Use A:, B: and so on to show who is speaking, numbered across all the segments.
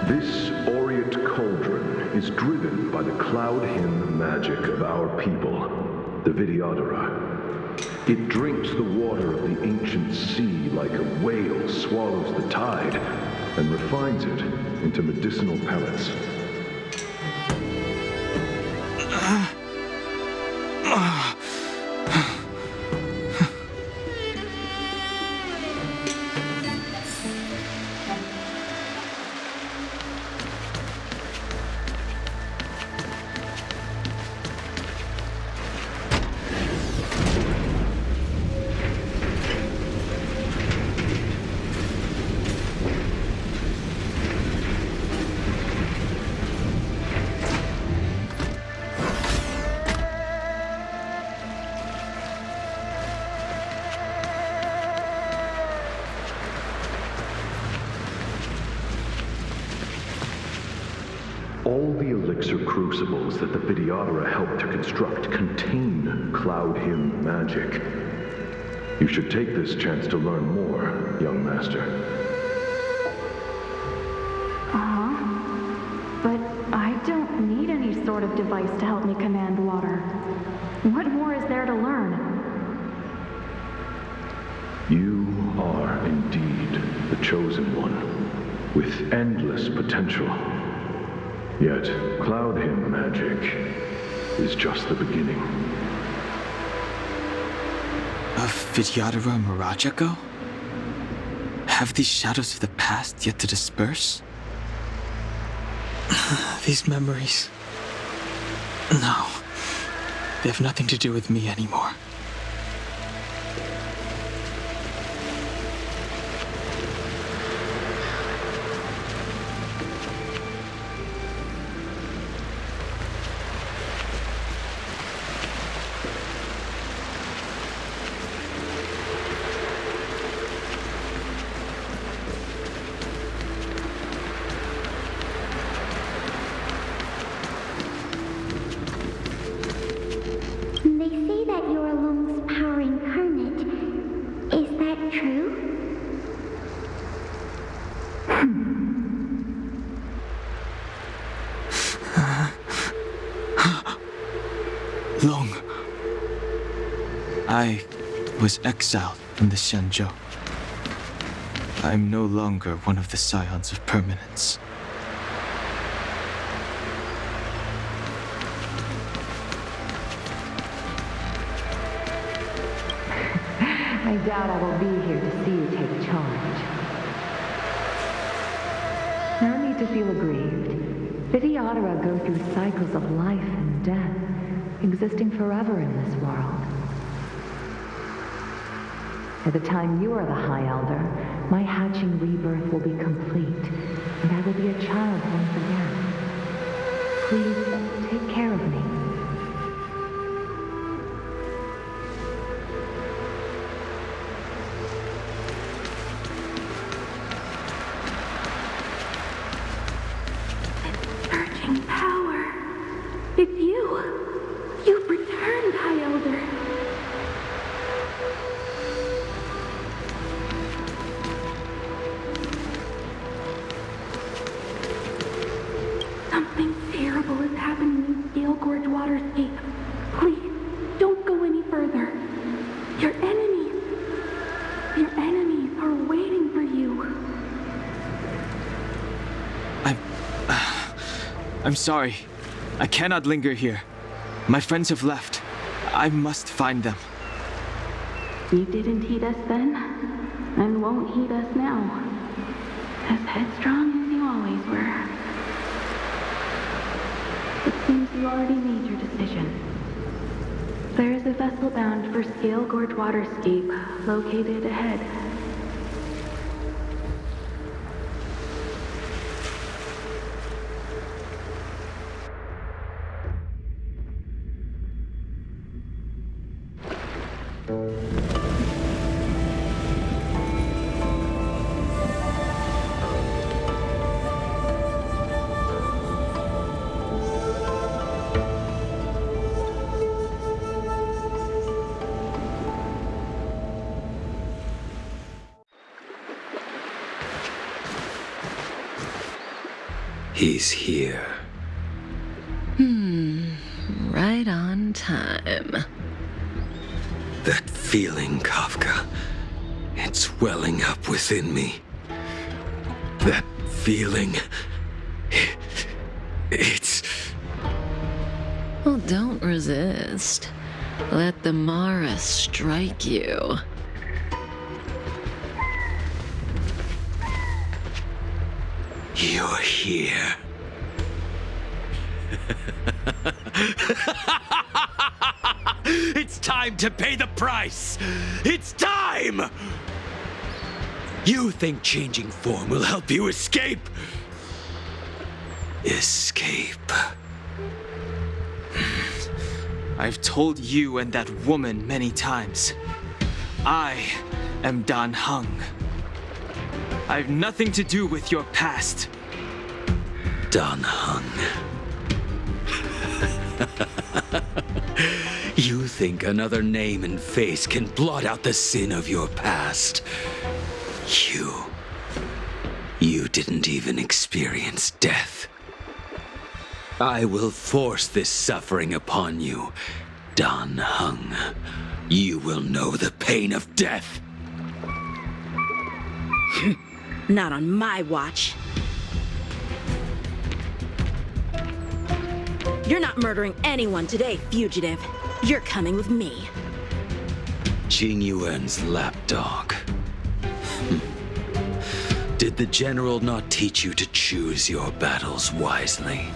A: This aureate cauldron is driven by the cloud hymn magic of our people, the Vidyadhara. It drinks the water of the ancient sea like a whale swallows the tide and refines it into medicinal pellets. All the elixir crucibles that the Vidyadhara helped to construct contain cloud hymn magic. You should take this chance to learn more, young master.
B: But I don't need any sort of device to help me command water. What more is there to learn?
A: You are indeed the chosen one, with endless potential. Yet, cloud hymn magic is just the beginning.
C: Of Vidyadhara Mirajago? Have these shadows of the past yet to disperse? These memories... No. They have nothing to do with me anymore.
D: They say that you're Lung's power incarnate. Is that true?
C: Long. I was exiled from the Xianzhou. I'm no longer one of the scions of permanence.
B: I doubt I will be here to see you take charge. No need to feel aggrieved. Vidyadhara go through cycles of life and death, existing forever in this world. By the time you are the High Elder, my hatching rebirth will be complete, and I will be a child once again. Please take care of me.
D: Surging power. It's you. You've returned, High Elder. Something terrible is happening in Gale Gorge Waterscape. Please, don't go any further. Your enemies are waiting for you.
C: I'm sorry. I cannot linger here. My friends have left. I must find them.
D: You didn't heed us then, and won't heed us now. As headstrong as you always were. It seems you already made your decision. There is a vessel bound for Scale Gorge Waterscape, located ahead.
E: He's here.
F: Right on time.
E: That feeling, Kafka. It's welling up within me. That feeling. It's...
F: Well, don't resist. Let the Mara strike you.
E: You're here. It's time to pay the price! It's time! You think changing form will help you escape? Escape.
C: I've told you and that woman many times. I am Dan Heng. I've nothing to do with your past.
E: Dan Heng. You think another name and face can blot out the sin of your past? You didn't even experience death. I will force this suffering upon you, Dan Heng. You will know the pain of death.
G: Not on my watch. You're not murdering anyone today, fugitive. You're coming with me.
E: Jing Yuan's lapdog. Did the general not teach you to choose your battles wisely?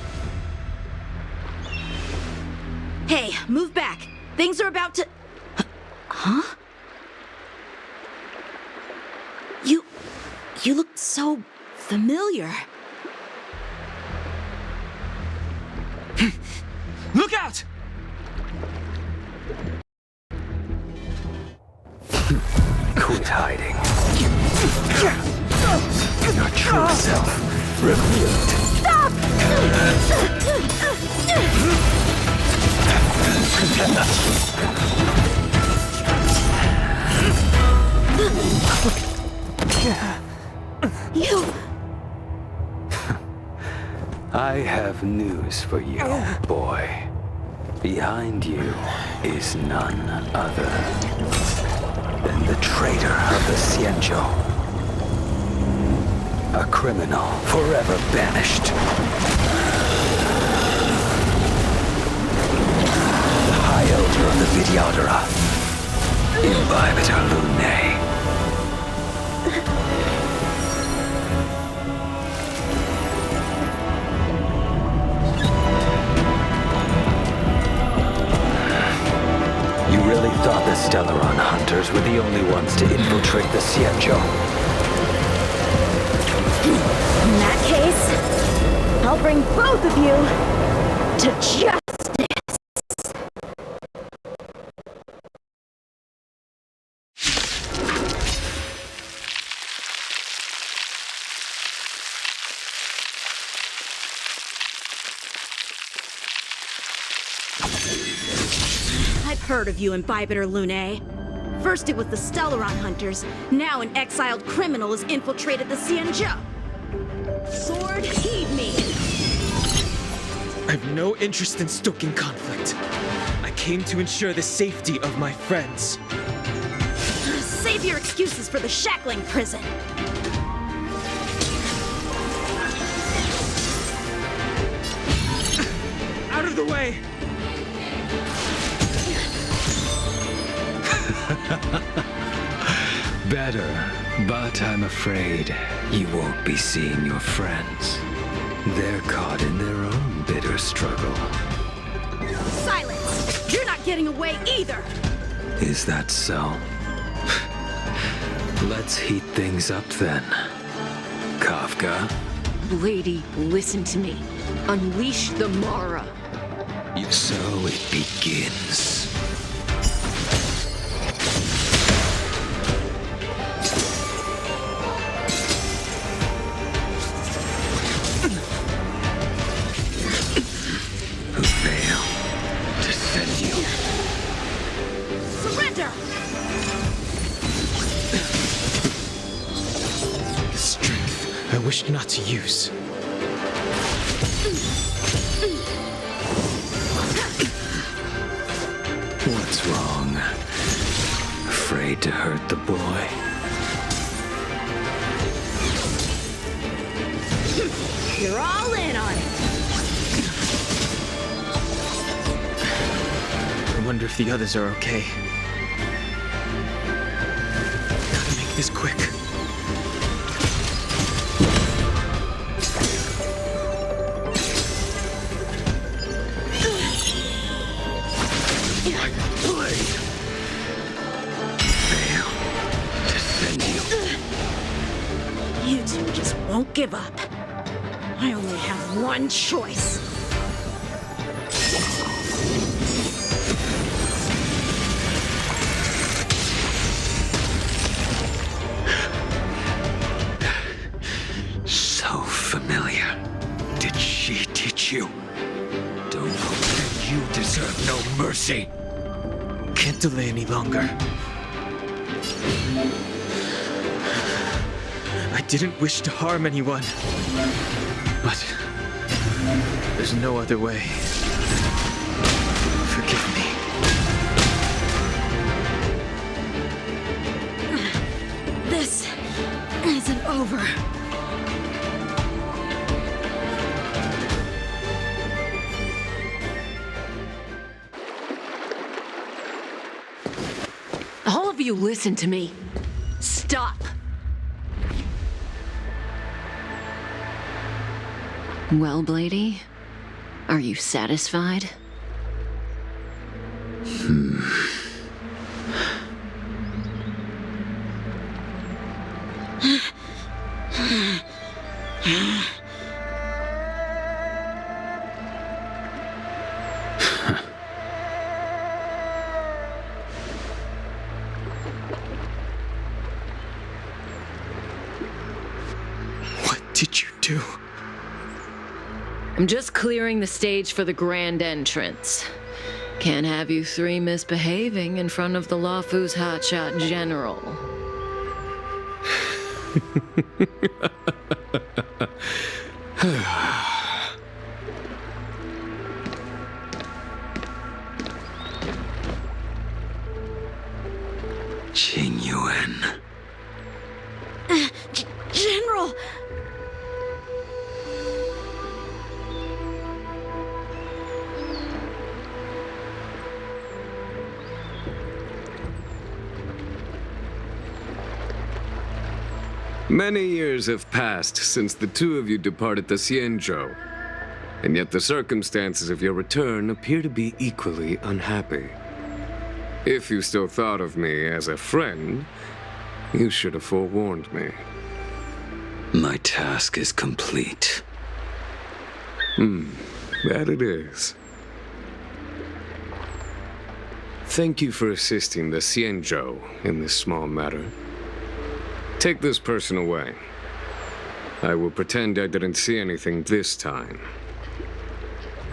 G: Hey, move back. Things are about to... Huh? You look so familiar.
C: Look out!
E: Quit hiding. Your true self revealed.
G: Stop! You...
E: I have news for you, boy. Behind you is none other than the traitor of the Xianzhou. A criminal forever banished. The High Elder of the Vidyadhara, Imbibitor Lunae. You really thought the Stellaron hunters were the only ones to infiltrate the Xianzhou?
G: In that case, I'll bring both of you to justice. I've heard of you, Imbibitor Lunae. First it was the Stellaron hunters, now an exiled criminal has infiltrated the Xianzhou. Sword, heed me!
C: I've no interest in stoking conflict. I came to ensure the safety of my friends.
G: Save your excuses for the shackling prison.
C: Out of the way!
E: Better, but I'm afraid you won't be seeing your friends. They're caught in their own bitter struggle.
G: Silence! You're not getting away either!
E: Is that so? Let's heat things up then. Kafka?
F: Lady, listen to me. Unleash the Mara.
E: So it begins. Who failed to send you?
G: Surrender!
C: The strength I wished not to use.
E: What's wrong? Afraid to hurt the boy?
G: You're all in on it.
C: I wonder if the others are okay. Gotta make this quick.
G: You two just won't give up. I only have one choice.
E: So familiar. Did she teach you? Don't forget you deserve no mercy.
C: Can't delay any longer. I didn't wish to harm anyone. But there's no other way. Forgive me.
G: This isn't over.
F: All of you listen to me. Stop. Well, Blady, are you satisfied?
C: What did you do?
F: I'm just clearing the stage for the grand entrance. Can't have you three misbehaving in front of the Lafu's hotshot general.
E: Qingyuan.
G: General!
H: Many years have passed since the two of you departed the Xianzhou, and yet the circumstances of your return appear to be equally unhappy. If you still thought of me as a friend, you should have forewarned me.
E: My task is complete.
H: That it is. Thank you for assisting the Xianzhou in this small matter. Take this person away. I will pretend I didn't see anything this time.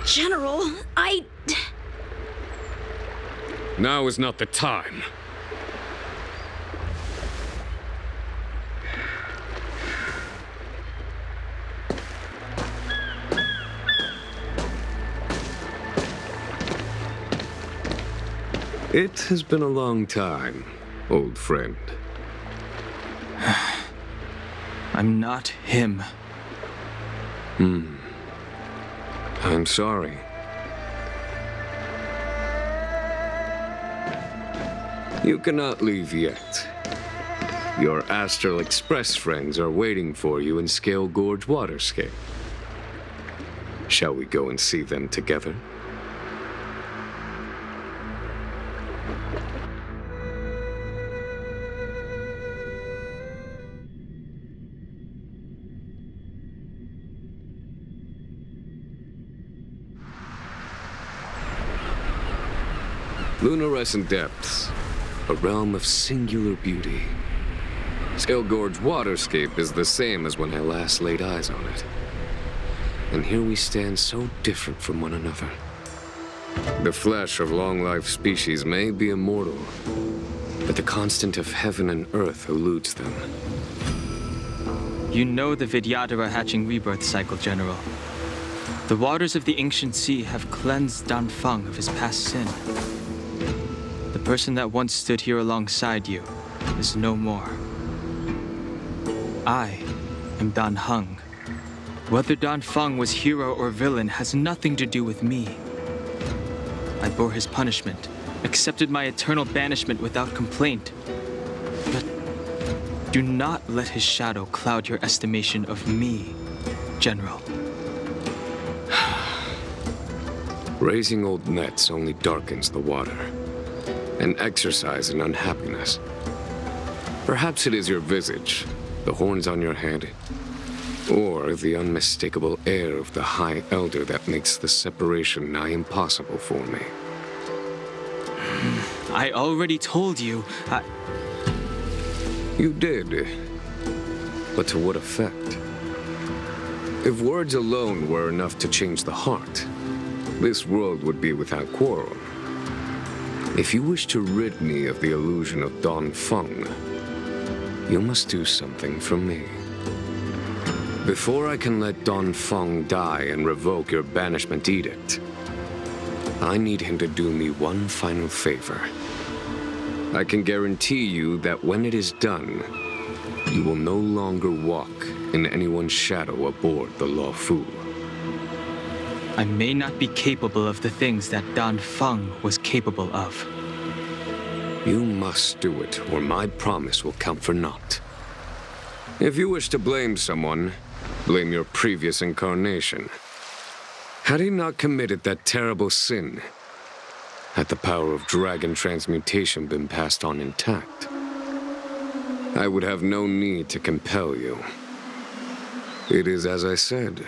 G: General,
H: Now is not the time. It has been a long time, old friend.
C: I'm not him.
H: I'm sorry. You cannot leave yet. Your Astral Express friends are waiting for you in Scale Gorge Waterscape. Shall we go and see them together? Luminescent Depths, a realm of singular beauty. Scale Gorge Waterscape is the same as when I last laid eyes on it. And here we stand so different from one another. The flesh of long-life species may be immortal, but the constant of heaven and earth eludes them.
C: You know the Vidyadhara hatching rebirth cycle, General. The waters of the ancient sea have cleansed Danfeng of his past sin. The person that once stood here alongside you is no more. I am Dan Heng. Whether Danfeng was hero or villain has nothing to do with me. I bore his punishment, accepted my eternal banishment without complaint. But do not let his shadow cloud your estimation of me, General.
H: Raising old nets only darkens the water, an exercise in unhappiness. Perhaps it is your visage, the horns on your head, or the unmistakable air of the High Elder that makes the separation nigh impossible for me.
C: I already told you,
H: You did, but to what effect? If words alone were enough to change the heart, this world would be without quarrel. If you wish to rid me of the illusion of Danfeng, you must do something for me. Before I can let Danfeng die and revoke your banishment edict, I need him to do me one final favor. I can guarantee you that when it is done, you will no longer walk in anyone's shadow aboard the Luofu.
C: I may not be capable of the things that Danfeng was capable of.
H: You must do it, or my promise will count for naught. If you wish to blame someone, blame your previous incarnation. Had he not committed that terrible sin, had the power of dragon transmutation been passed on intact, I would have no need to compel you. It is as I said.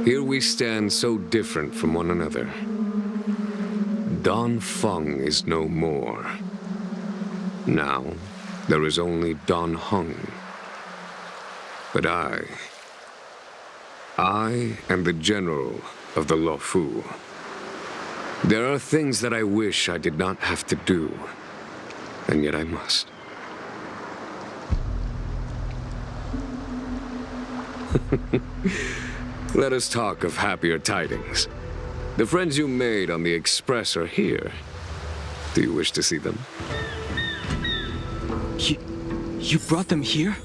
H: Here we stand so different from one another. Danfeng is no more. Now, there is only Dan Heng. But I am the general of the Luofu. There are things that I wish I did not have to do, and yet I must. Let us talk of happier tidings. The friends you made on the Express are here. Do you wish to see them?
C: You brought them here?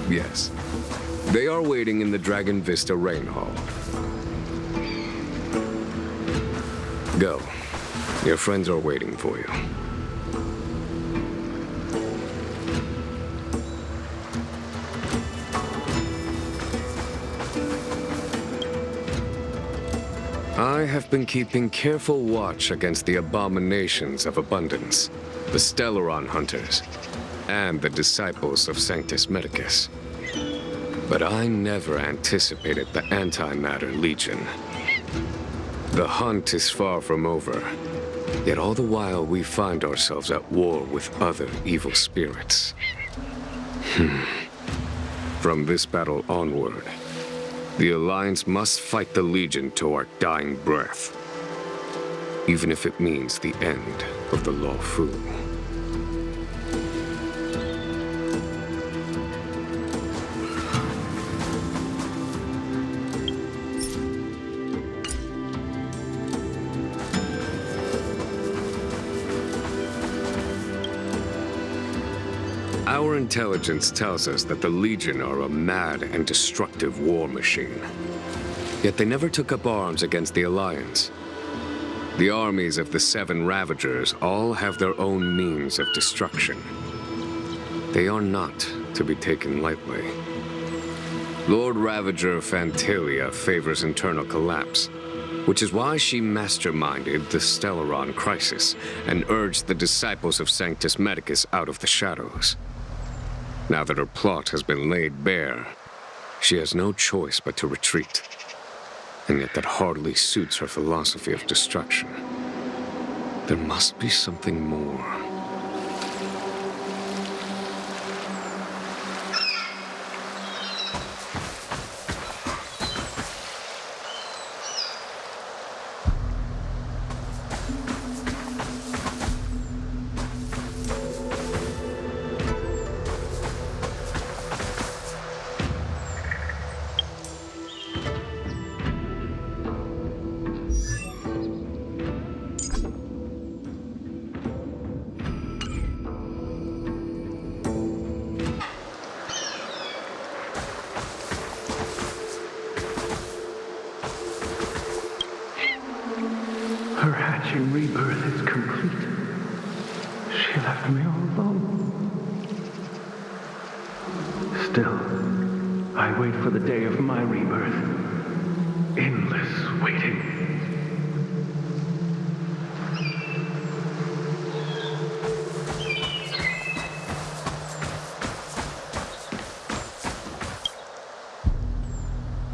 H: Yes. They are waiting in the Dragon Vista Rain Hall. Go. Your friends are waiting for you. I have been keeping careful watch against the abominations of abundance, the Stellaron hunters, and the disciples of Sanctus Medicus. But I never anticipated the Antimatter Legion. The hunt is far from over, yet all the while we find ourselves at war with other evil spirits. From this battle onward, the Alliance must fight the Legion to our dying breath, even if it means the end of the Luofu. Our intelligence tells us that the Legion are a mad and destructive war machine. Yet they never took up arms against the Alliance. The armies of the Seven Ravagers all have their own means of destruction. They are not to be taken lightly. Lord Ravager Fantalia favors internal collapse, which is why she masterminded the Stellaron crisis and urged the disciples of Sanctus Medicus out of the shadows. Now that her plot has been laid bare, she has no choice but to retreat. And yet that hardly suits her philosophy of destruction. There must be something more.
I: astonishing rebirth is complete. She left me all alone. Still, I wait for the day of my rebirth. Endless waiting.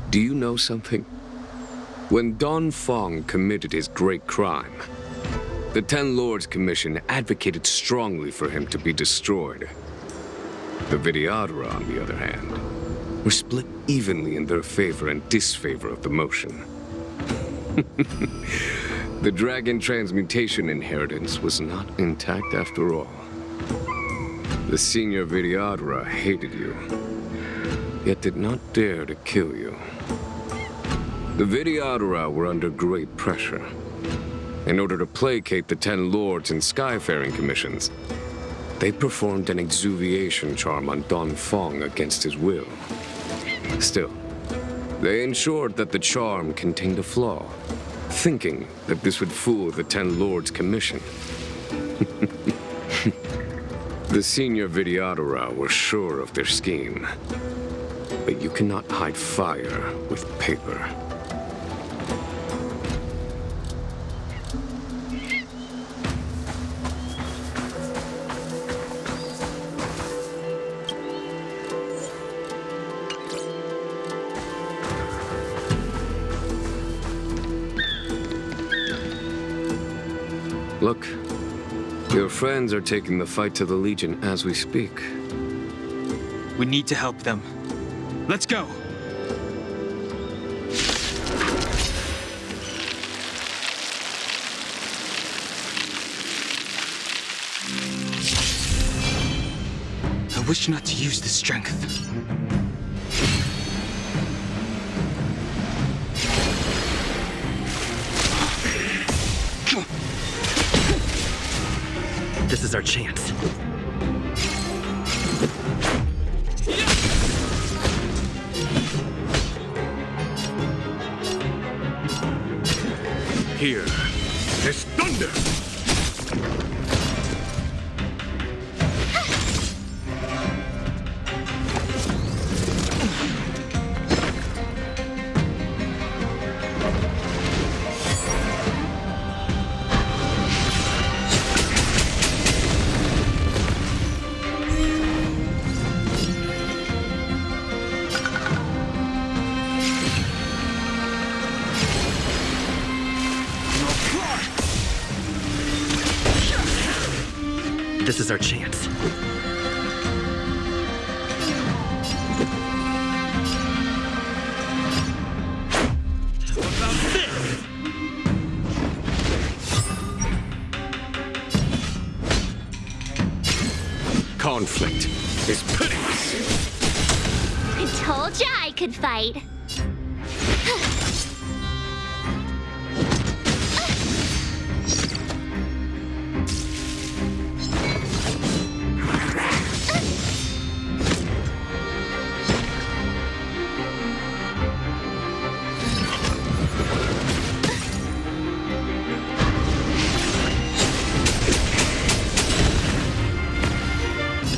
H: Do you know something? When Don Fong committed his great crime, the Ten Lords Commission advocated strongly for him to be destroyed. The Vidyadhara, on the other hand, were split evenly in their favor and disfavor of the motion. The dragon transmutation inheritance was not intact after all. The senior Vidyadhara hated you, yet did not dare to kill you. The Vidyadhara were under great pressure. In order to placate the Ten Lords and Skyfaring Commissions, they performed an exuviation charm on Don Fong against his will. Still, they ensured that the charm contained a flaw, thinking that this would fool the Ten Lords Commission. The senior Vidyadhara were sure of their scheme, but you cannot hide fire with paper. Look, your friends are taking the fight to the Legion as we speak.
C: We need to help them. Let's go! I wish not to use the strength.
J: This is our chance.
I: Here, there's thunder!
J: This is our chance.
I: What about this?
H: Conflict is pitiless.
K: I told ya I could fight.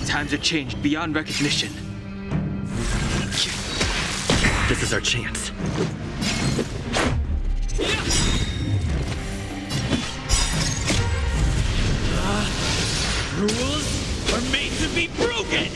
C: Times are changed beyond recognition.
J: This is our chance.
I: Rules are made to be broken!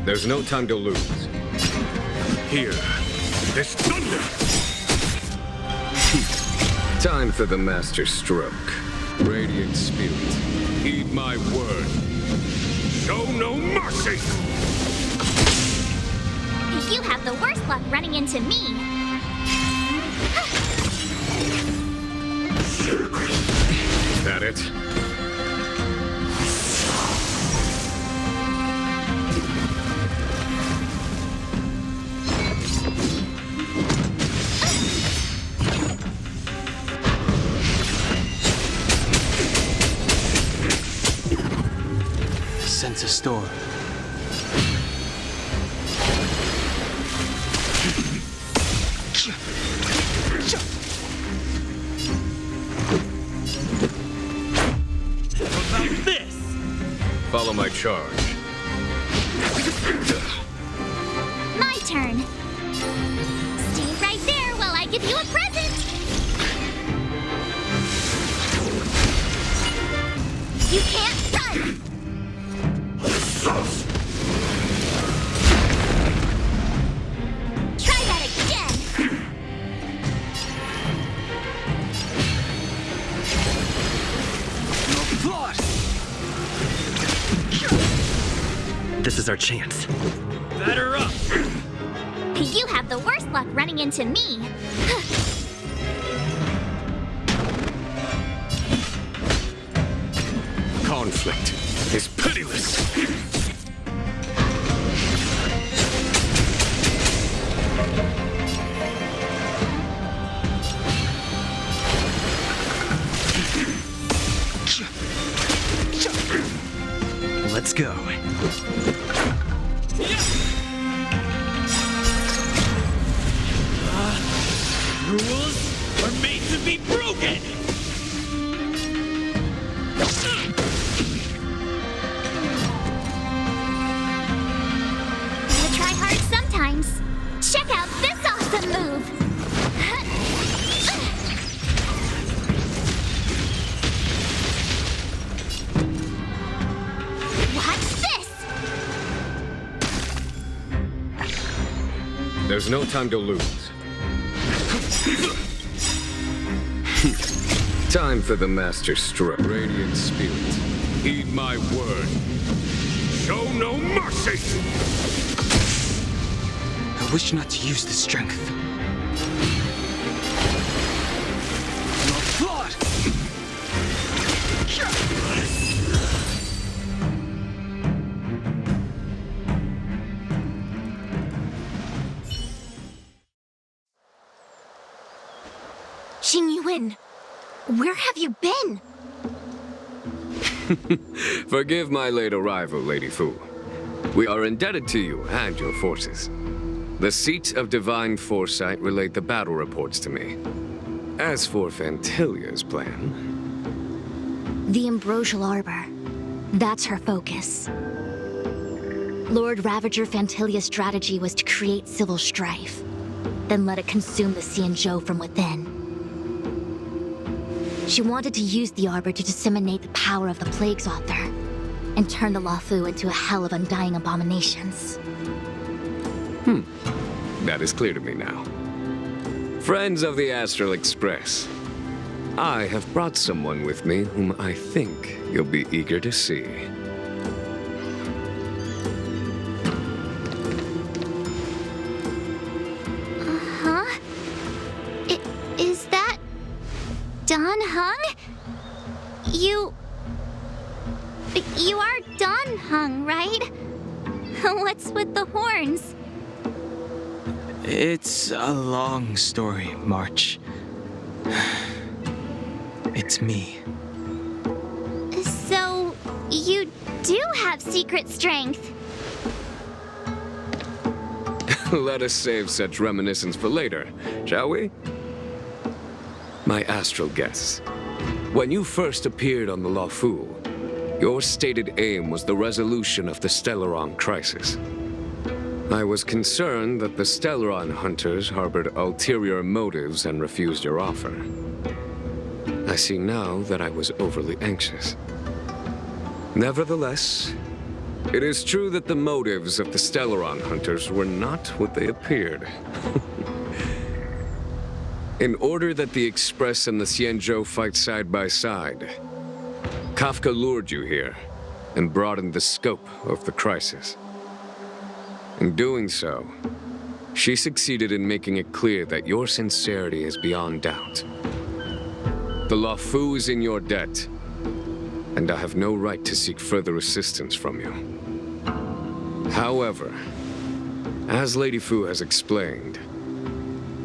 H: There's no time to lose.
I: Here, there's thunder!
H: Time for the master stroke. Radiant spirit, heed my word.
I: Show no mercy!
K: You have the worst luck running into me.
H: Is that it?
C: sense a storm.
J: How about this?
H: Follow my charge.
K: My turn. Stay right there while I give you a present. You can't run! Try that again!
J: This is our chance. Batter up!
K: You have the worst luck running into me.
H: Conflict is pitiless.
J: Let's go. Rules are made to be broken!
K: Gotta try hard sometimes. Check out this awesome move! Watch this!
H: There's no time to lose. Time for the master stroke. Radiant spirit, heed my word. Show no mercy!
C: I wish not to use the strength.
K: Xingyuan, where have you been?
H: Forgive my late arrival, Lady Fu. We are indebted to you and your forces. The seat of divine foresight relayed the battle reports to me. As for Fantilia's plan...
K: The Ambrosial Arbor. That's her focus. Lord Ravager Fantilia's strategy was to create civil strife, then let it consume the Xianzhou from within. She wanted to use the Arbor to disseminate the power of the Plague's author, and turn the Luofu into a hell of undying abominations.
H: That is clear to me now. Friends of the Astral Express, I have brought someone with me whom I think you'll be eager to see.
K: Huh? Is that... Don Hung? You are Don Hung, right? What's with the horns?
C: It's a long story, March. It's me.
K: So, you do have secret strength.
H: Let us save such reminiscence for later, shall we? My astral guests, when you first appeared on the Luofu, your stated aim was the resolution of the Stellaron crisis. I was concerned that the Stellaron hunters harbored ulterior motives and refused your offer. I see now that I was overly anxious. Nevertheless, it is true that the motives of the Stellaron hunters were not what they appeared. In order that the Express and the Xianzhou fight side by side, Kafka lured you here and broadened the scope of the crisis. In doing so, she succeeded in making it clear that your sincerity is beyond doubt. The Luofu is in your debt, and I have no right to seek further assistance from you. However, as Lady Fu has explained,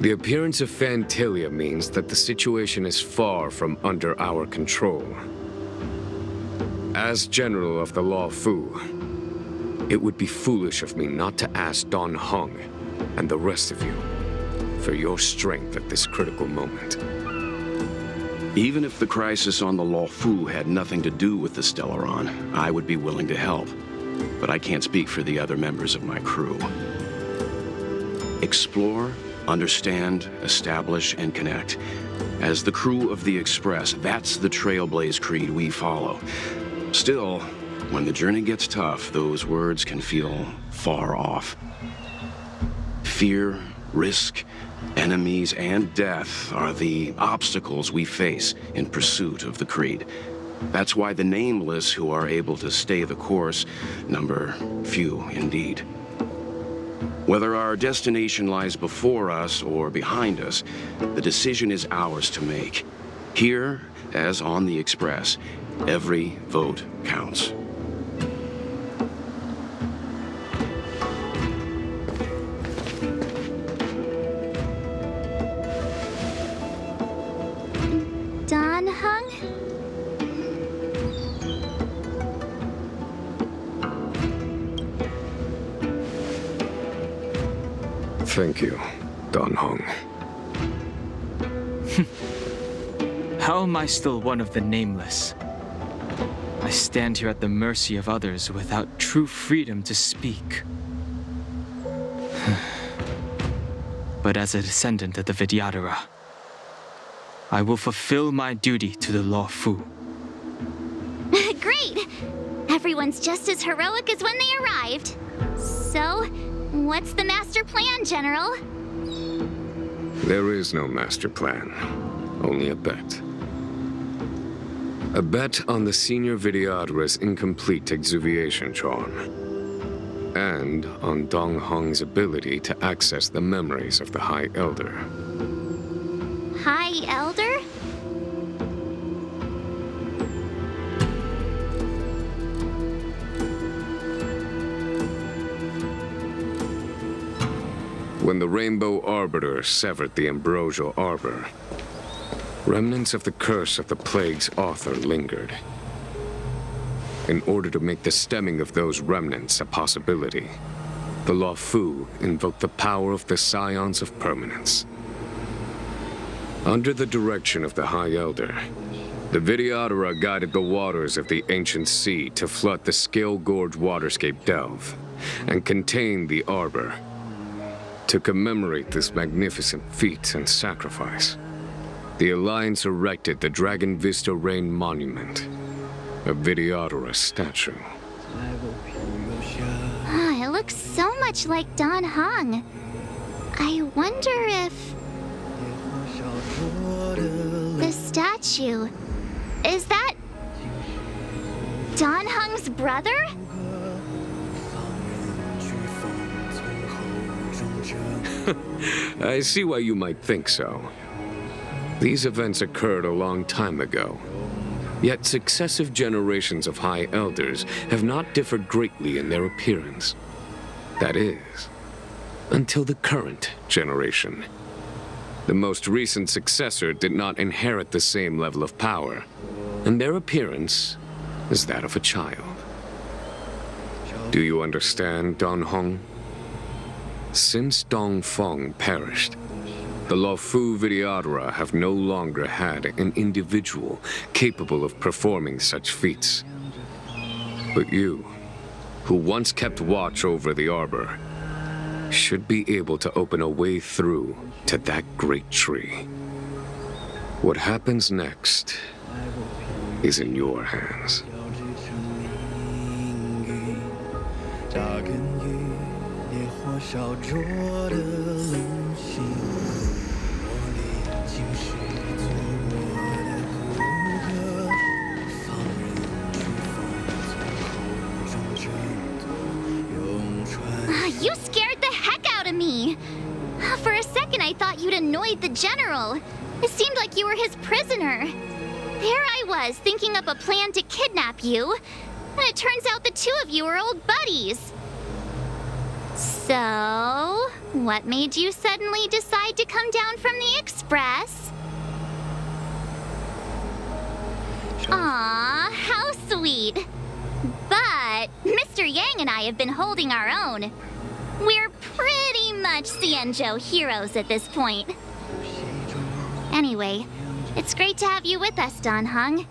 H: the appearance of Fantilia means that the situation is far from under our control. As General of the Law Fu, it would be foolish of me not to ask Don Hung and the rest of you for your strength at this critical moment.
L: Even if the crisis on the Law Fu had nothing to do with the Stellaron, I would be willing to help. But I can't speak for the other members of my crew. Explore, understand, establish, and connect. As the crew of the Express, that's the Trailblaze creed we follow. Still, when the journey gets tough, those words can feel far off. Fear, risk, enemies, and death are the obstacles we face in pursuit of the creed. That's why the nameless who are able to stay the course number few indeed. Whether our destination lies before us or behind us, the decision is ours to make. Here, as on the Express, every vote counts.
K: Don Hung?
H: Thank you, Don Hung.
C: How am I still one of the nameless? I stand here at the mercy of others without true freedom to speak. But as a descendant of the Vidyadhara, I will fulfill my duty to the Law Fu.
K: Great! Everyone's just as heroic as when they arrived. So, what's the master plan, General?
H: There is no master plan, only a bet. A bet on the senior Vidyadhara's incomplete exuviation charm, and on Don Hung's ability to access the memories of the High Elder.
K: High Elder?
H: When the Rainbow Arbiter severed the Ambrosial Arbor, remnants of the curse of the plague's author lingered. In order to make the stemming of those remnants a possibility, the Law Fu invoked the power of the Scions of Permanence. Under the direction of the High Elder, the Vidyadhara guided the waters of the ancient sea to flood the Scale Gorge waterscape delve and contain the Arbor. To commemorate this magnificent feat and sacrifice, the Alliance erected the Dragon Vista Rain Monument, a Vidyadhara statue.
K: It looks so much like Don Hung. I wonder if... the statue... is that... Don Hung's brother?
H: I see why you might think so. These events occurred a long time ago. Yet successive generations of High Elders have not differed greatly in their appearance. That is, until the current generation. The most recent successor did not inherit the same level of power, and their appearance is that of a child. Do you understand, Don Hung? Since Dong Feng perished, the Law Fu Vidyadhara have no longer had an individual capable of performing such feats. But you, who once kept watch over the Arbor, should be able to open a way through to that great tree. What happens next is in your hands.
K: You scared the heck out of me! For a second I thought you'd annoyed the General. It seemed like you were his prisoner. There I was, thinking up a plan to kidnap you. And it turns out the two of you are old buddies. So, what made you suddenly decide to come down from the Express? Aw, how sweet. But Mr. Yang and I have been holding our own. We're pretty much Xianzhou heroes at this point. Anyway, it's great to have you with us, Dan Heng.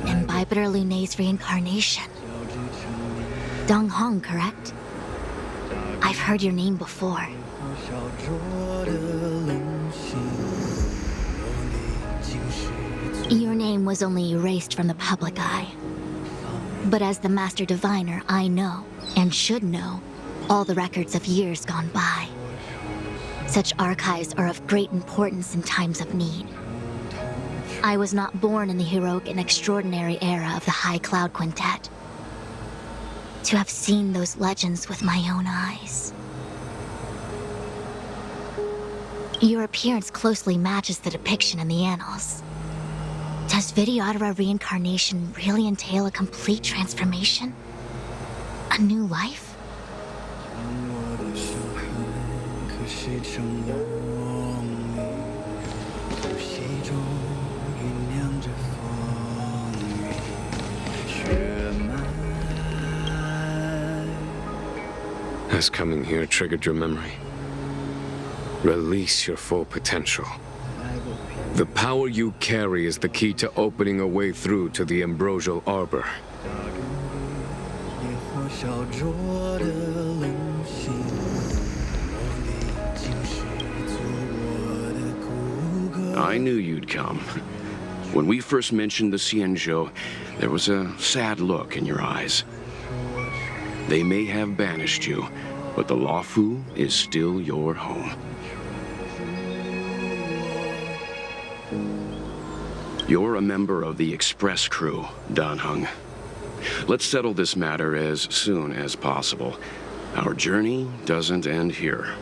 K: Imbibitor Lunay's reincarnation. Dong Hong, correct? I've heard your name before. Your name was only erased from the public eye. But as the Master Diviner, I know, and should know, all the records of years gone by. Such archives are of great importance in times of need. I was not born in the heroic and extraordinary era of the High Cloud Quintet. To have seen those legends with my own eyes. Your appearance closely matches the depiction in the annals. Does Videodara reincarnation really entail a complete transformation? A new life?
H: Has coming here triggered your memory? Release your full potential. The power you carry is the key to opening a way through to the ambrosial arbor.
L: I knew you'd come. When we first mentioned the Xianzhou, there was a sad look in your eyes. They may have banished you, but the Luofu is still your home. You're a member of the express crew, Dan Heng. Let's settle this matter as soon as possible. Our journey doesn't end here.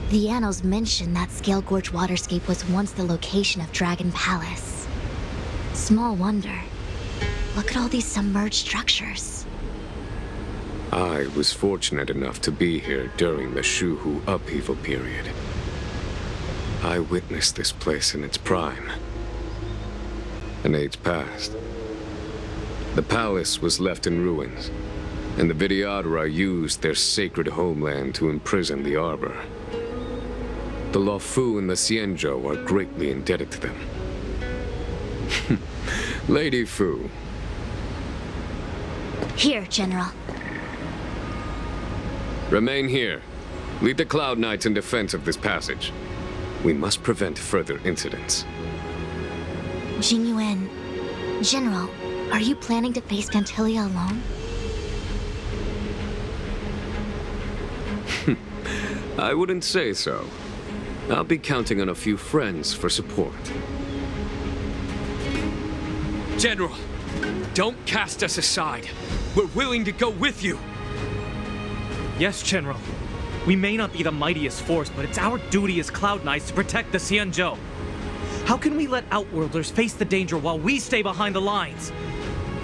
K: The annals mention that Scale Gorge waterscape was once the location of Dragon Palace. Small wonder. Look at all these submerged structures.
H: I was fortunate enough to be here during the Shuhu upheaval period. I witnessed this place in its prime. An age passed. The palace was left in ruins, and the Vidyadhara used their sacred homeland to imprison the Arbor. The Luofu and the Xianzhou are greatly indebted to them. Lady Fu.
K: Here, General.
H: Remain here. Lead the Cloud Knights in defense of this passage. We must prevent further incidents.
K: Jingyuan, General, are you planning to face Fantilia alone?
H: I wouldn't say so. I'll be counting on a few friends for support.
C: General, don't cast us aside. We're willing to go with you.
M: Yes, General. We may not be the mightiest force, but it's our duty as Cloud Knights to protect the Xianzhou. How can we let Outworlders face the danger while we stay behind the lines?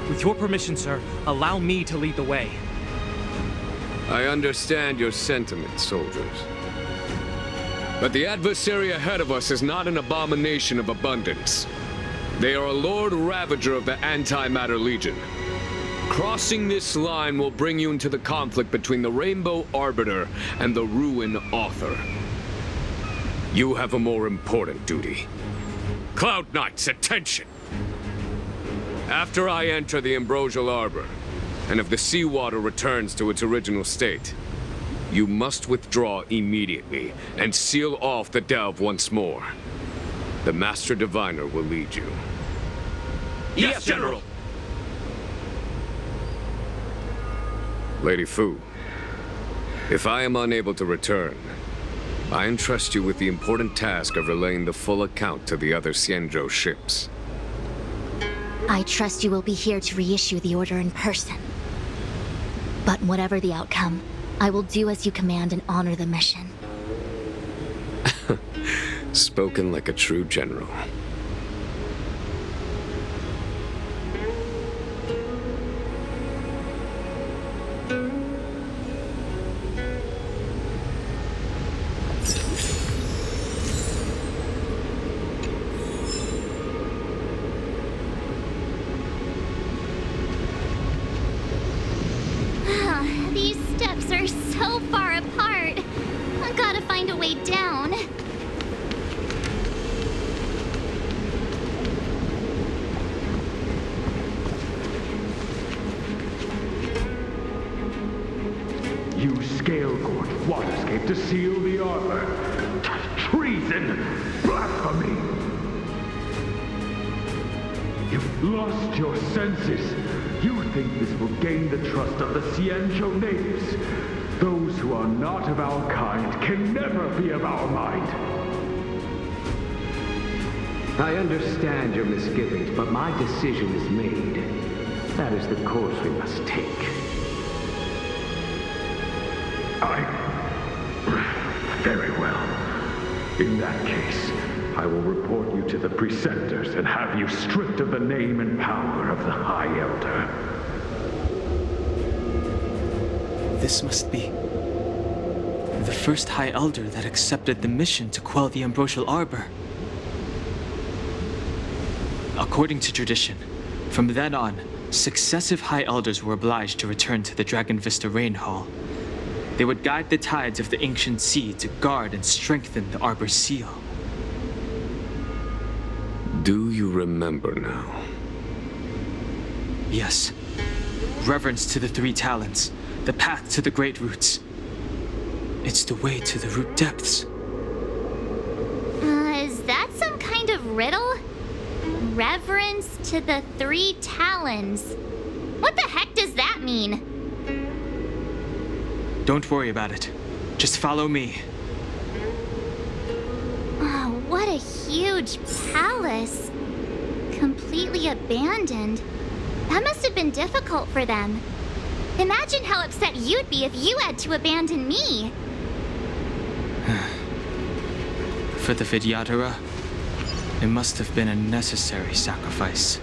M: With your permission, sir, allow me to lead the way.
H: I understand your sentiments, soldiers. But the adversary ahead of us is not an abomination of abundance. They are a Lord Ravager of the Antimatter Legion. Crossing this line will bring you into the conflict between the Rainbow Arbiter and the Ruin Author. You have a more important duty. Cloud Knights, attention! After I enter the Ambrosial Arbor, and if the seawater returns to its original state, you must withdraw immediately and seal off the delve once more. The Master Diviner will lead you.
M: Yes, General!
H: Lady Fu, if I am unable to return, I entrust you with the important task of relaying the full account to the other Xianzhou ships.
K: I trust you will be here to reissue the order in person. But whatever the outcome, I will do as you command and honor the mission.
H: Spoken like a true general.
K: These steps are so far apart. I gotta find a way down.
I: Use Scale Gorge waterscape to seal the arbor. Treason! Blasphemy! You've lost your senses. You think this will gain the trust of the Xianzhou natives. Those who are not of our kind can never be of our mind.
N: I understand your misgivings, but my decision is made. That is the course we must take.
I: Very well. In that case, I will report you to the preceptors and have you stripped of the name and power of the High Elder.
C: This must be the first High Elder that accepted the mission to quell the Ambrosial Arbor. According to tradition, from then on, successive High Elders were obliged to return to the Dragon Vista Rain Hall. They would guide the tides of the ancient sea to guard and strengthen the Arbor's seal.
H: Do you remember now?
C: Yes. Reverence to the three talents, the path to the great roots. It's the way to the root depths.
K: Is that some kind of riddle? Reverence to the three talons. What the heck does that mean?
C: Don't worry about it. Just follow me.
K: Oh, what a huge palace. Completely abandoned. That must have been difficult for them. Imagine how upset you'd be if you had to abandon me.
C: For the Vidyadhara, it must have been a necessary sacrifice.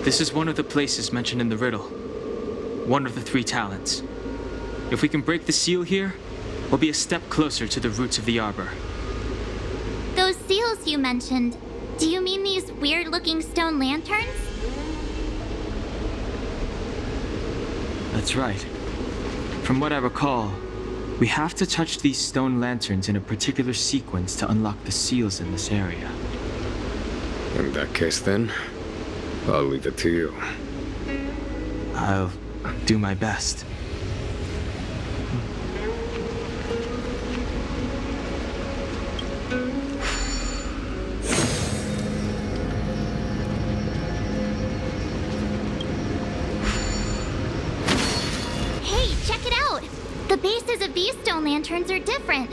C: This is one of the places mentioned in the riddle. One of the 3 talents. If we can break the seal here, we'll be a step closer to the roots of the arbor.
K: Those seals you mentioned, do you mean these weird-looking stone lanterns?
C: That's right. From what I recall, we have to touch these stone lanterns in a particular sequence to unlock the seals in this area.
H: In that case, then, I'll leave it to you.
C: I'll do my best.
K: Hey, check it out! The bases of these stone lanterns are different.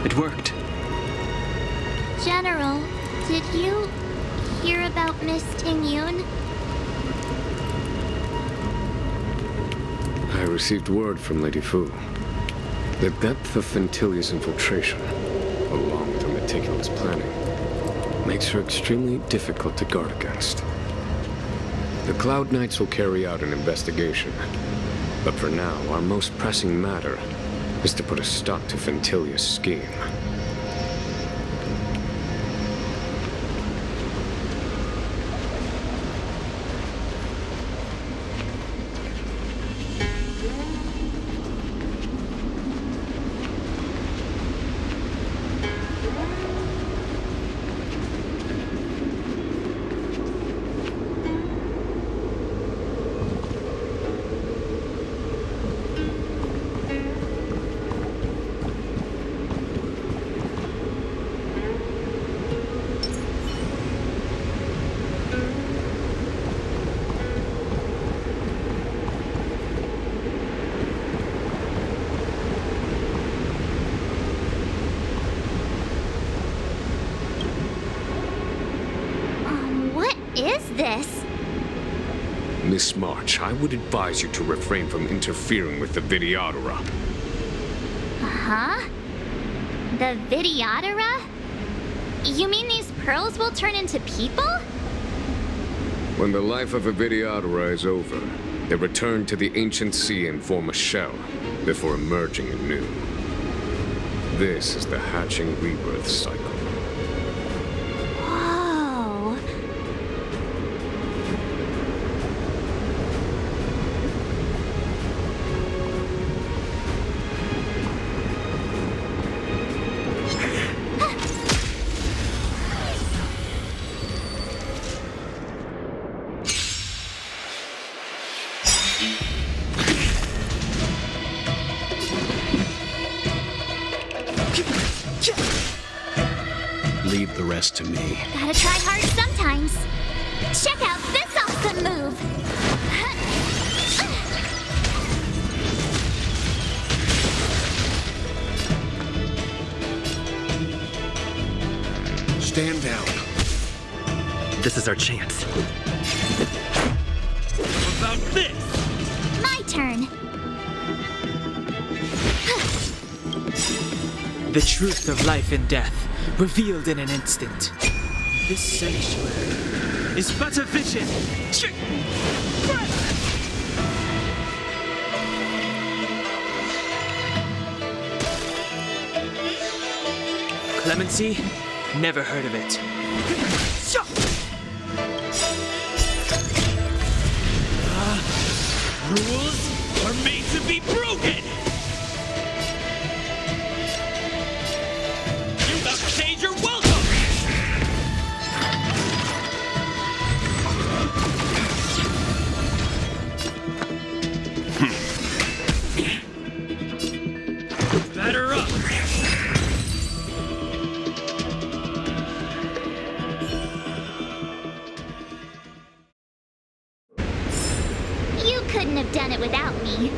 C: It worked.
K: General, did you hear about Miss Tingyun?
H: I received word from Lady Fu. The depth of Fentilia's infiltration, along with her meticulous planning, makes her extremely difficult to guard against. The Cloud Knights will carry out an investigation, but for now, our most pressing matter is to put a stop to Fentilia's scheme.
K: This?
H: Miss March, I would advise you to refrain from interfering with the Vidyadhara.
K: Huh? The Vidyadhara? You mean these pearls will turn into people?
H: When the life of a Vidyadhara is over, they return to the ancient sea and form a shell, before emerging anew. This is the hatching rebirth cycle.
L: Leave the rest to me.
K: Gotta try hard sometimes. Check out this awesome move!
L: Stand down.
J: This is our chance.
M: What about this?
K: My turn.
C: The truth of life and death, revealed in an instant. This sanctuary is but a vision. Clemency? Never heard of it.
M: Rules are made to be broken! You upstage your welcome! Batter up!
K: You couldn't have done it without me.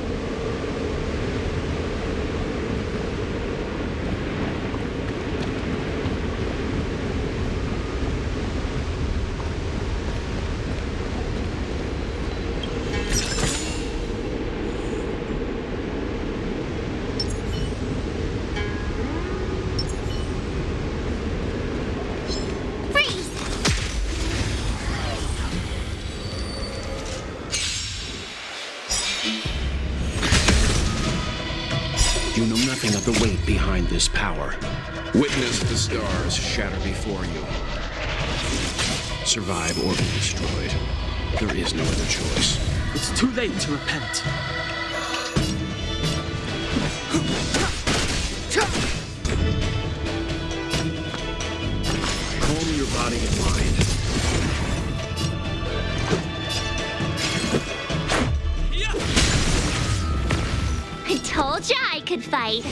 L: You know nothing of the weight behind this power. Witness the stars shatter before you. Survive or be destroyed. There is no other choice.
C: It's too late to repent.
L: Calm your body and mind.
K: I told ya I could fight.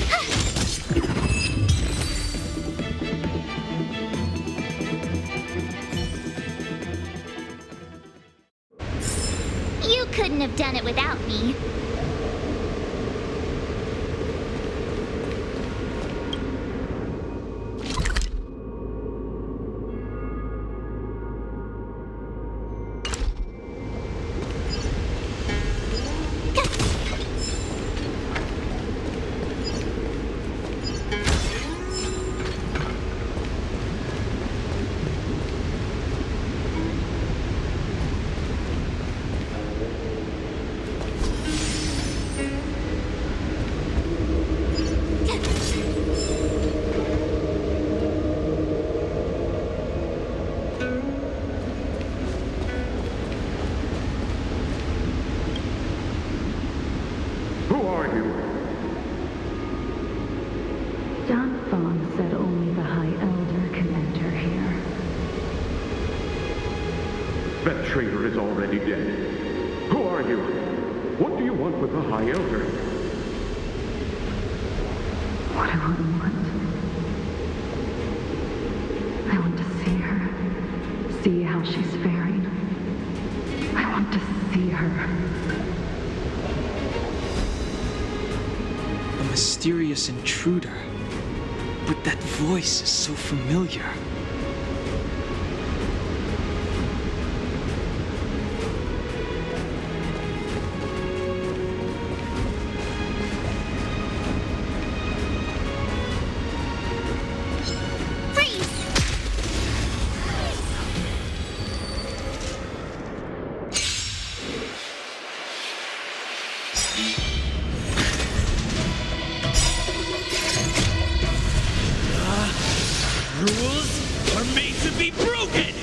K: You couldn't have done it without me.
I: Who are you?
B: Don Fong said only the High Elder can enter here.
I: That traitor is already dead. Who are you? What do you want with the High Elder?
B: What do I want? I want to see her. See how she's faring. I want to see her.
C: A mysterious intruder. But that voice is so familiar.
M: Rules are made to be broken!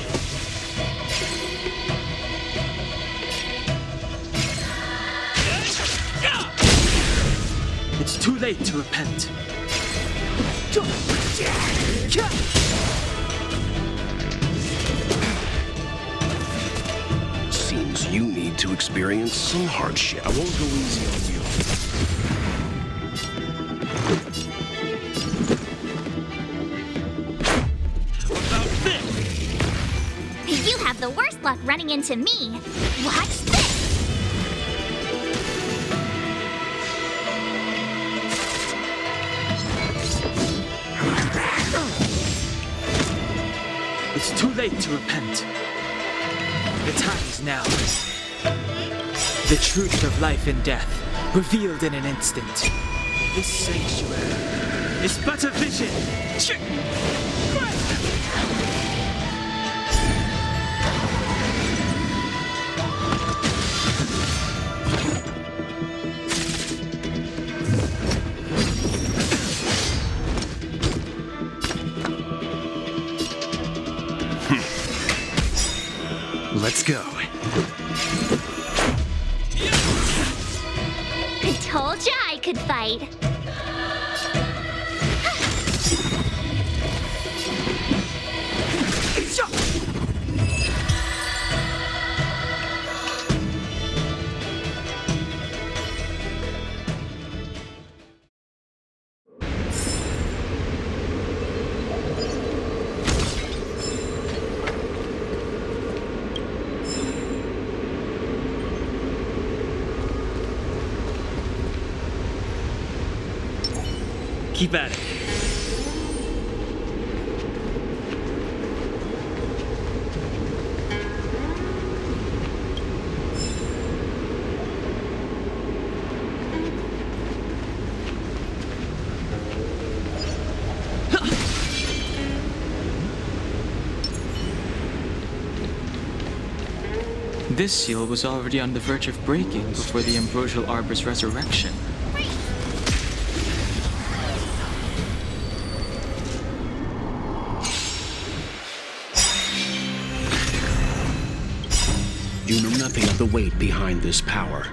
C: It's too late to repent.
L: Seems you need to experience some hardship. I won't go easy on you.
M: this!
K: You have the worst luck running into me. Watch this!
C: It's too late to repent. The time is now. The truth of life and death, revealed in an instant. This sanctuary is but a vision.
L: Let's go.
K: I told ya I could fight.
M: Keep at it.
C: This seal was already on the verge of breaking before the Ambrosial Arbor's resurrection.
L: You know nothing of the weight behind this power.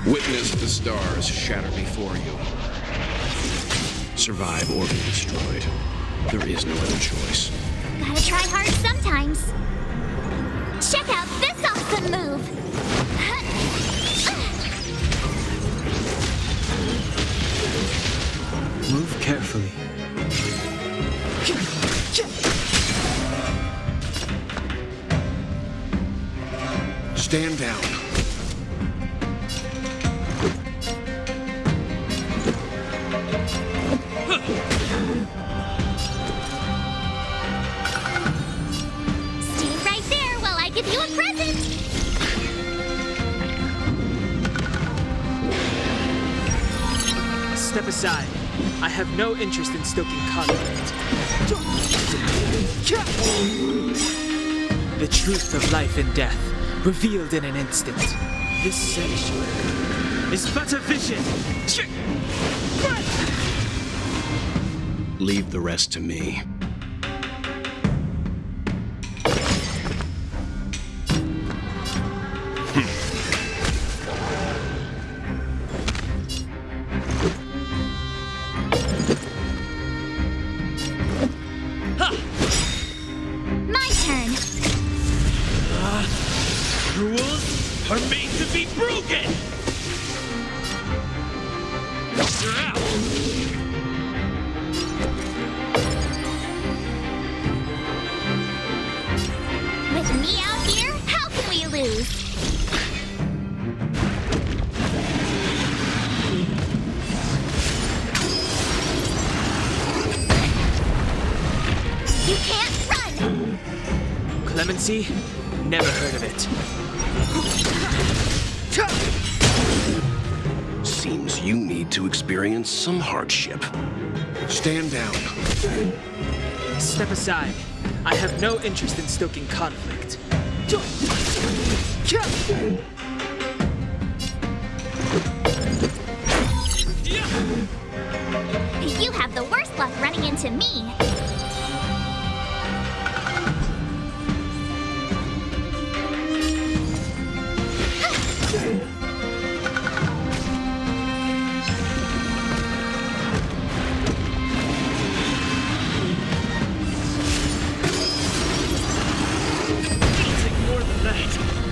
L: Witness the stars shatter before you. Survive or be destroyed. There is no other choice.
K: Gotta try hard sometimes. Check out this awesome move!
C: Move carefully.
L: Stand down.
K: Stay right there while I give you a present!
C: Step aside. I have no interest in stoking conflict. The truth of life and death, revealed in an instant. This sanctuary is but a vision.
L: Leave the rest to me.
K: My turn.
M: Rules are made to be broken! You're out!
K: With me out here, how can we lose? You can't run!
C: Clemency? Never heard of it.
L: Seems you need to experience some hardship. Stand down.
C: Step aside. I have no interest in stoking conflict.
K: You have the worst luck running into me.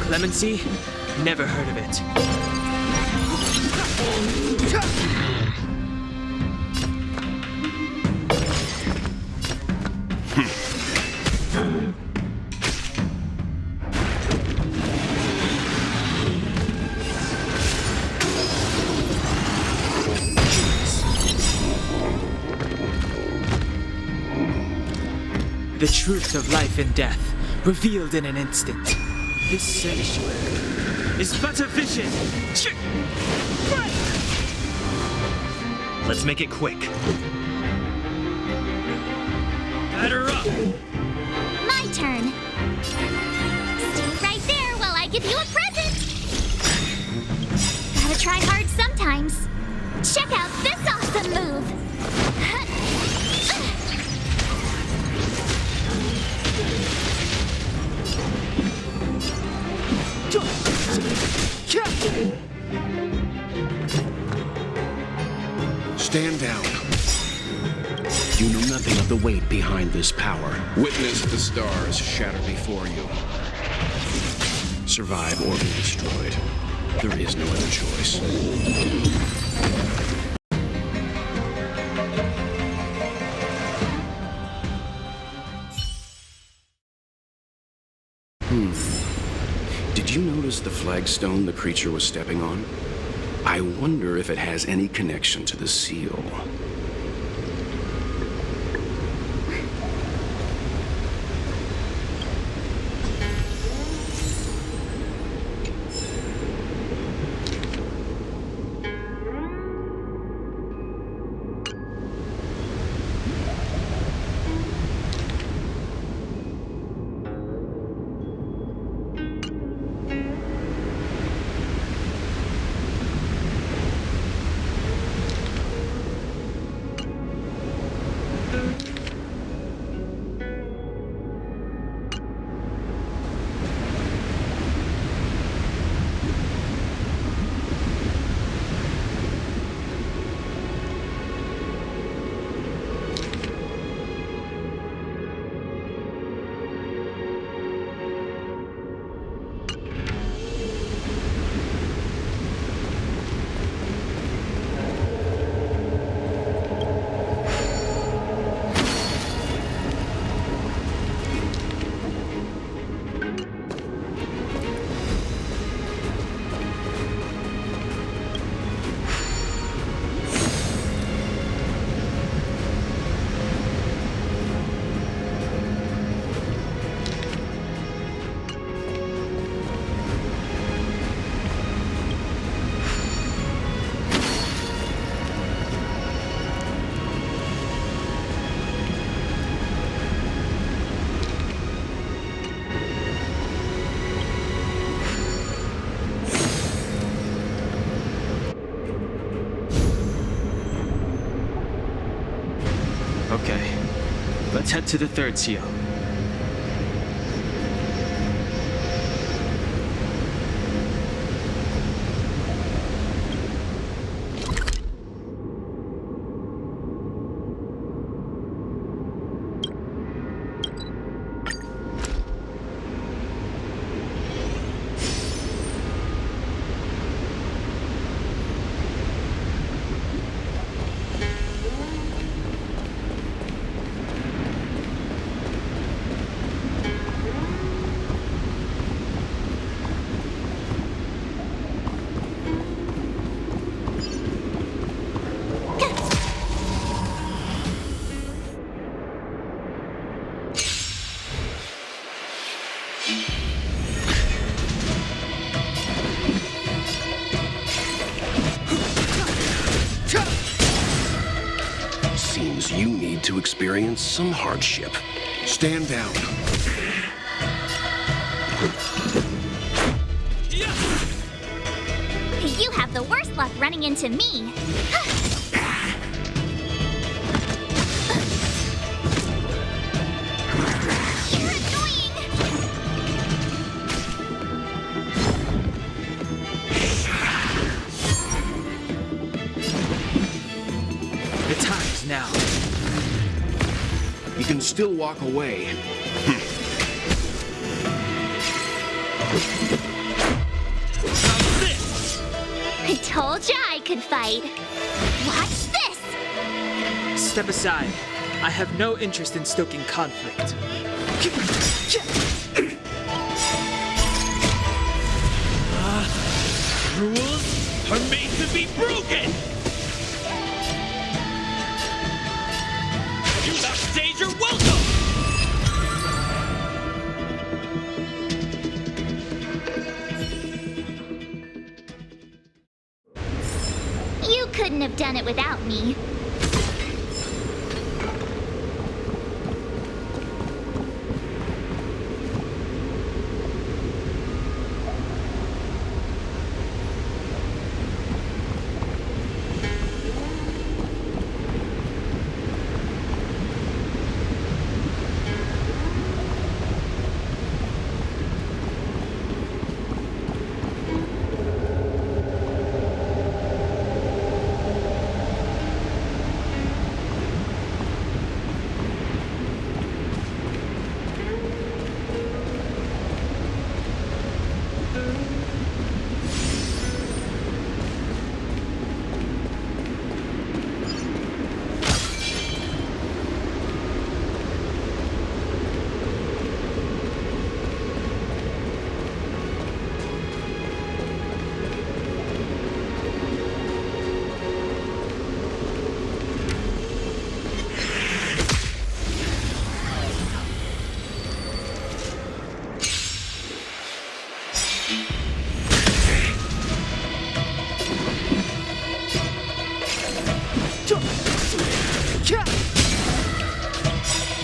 C: Clemency? Never heard of it. The truth of life and death, revealed in an instant. This sanctuary is but a vision.
J: Let's make it quick. Batter up!
K: My turn. Stay right there while I give you a present. Gotta try hard sometimes. Check out this awesome move.
L: Stand down. You know nothing of the weight behind this power. Witness the stars shatter before you. Survive or be destroyed. There is no other choice. Did you notice the flagstone the creature was stepping on? I wonder if it has any connection to the seal.
C: Okay, let's head to the third seal.
L: Seems you need to experience some hardship. Stand down.
K: You have the worst luck running into me. You're annoying.
C: The time's now.
L: You can still walk away.
K: I told ya I could fight. Watch this!
C: Step aside. I have no interest in stoking conflict.
J: Rules are made to be broken! You upstage your welcome!
K: have done it without me.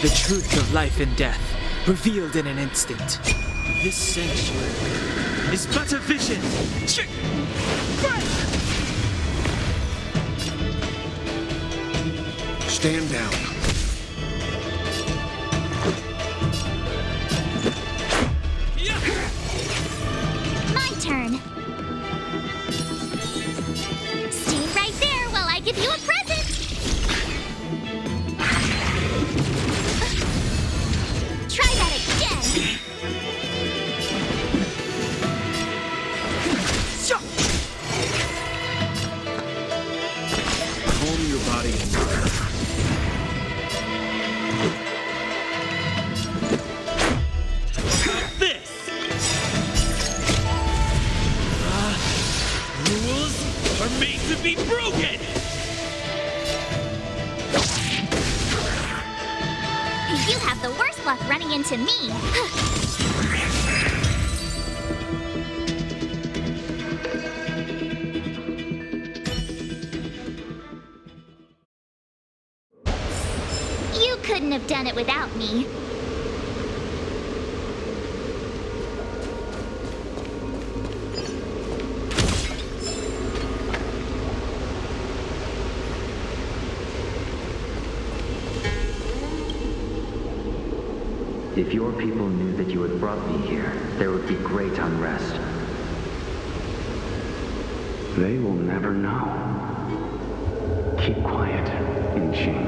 C: The truth of life and death, revealed in an instant. This sanctuary is but a vision.
L: Stand down.
K: My turn. Stay right there while I give you a present. Try that again.
L: Calm your body and mind.
O: Rules are made to be broken!
K: You have the worst luck running into me. You couldn't have done it without me.
P: If your people knew that you had brought me here, there would be great unrest.
N: They will never know. Keep quiet, Inching.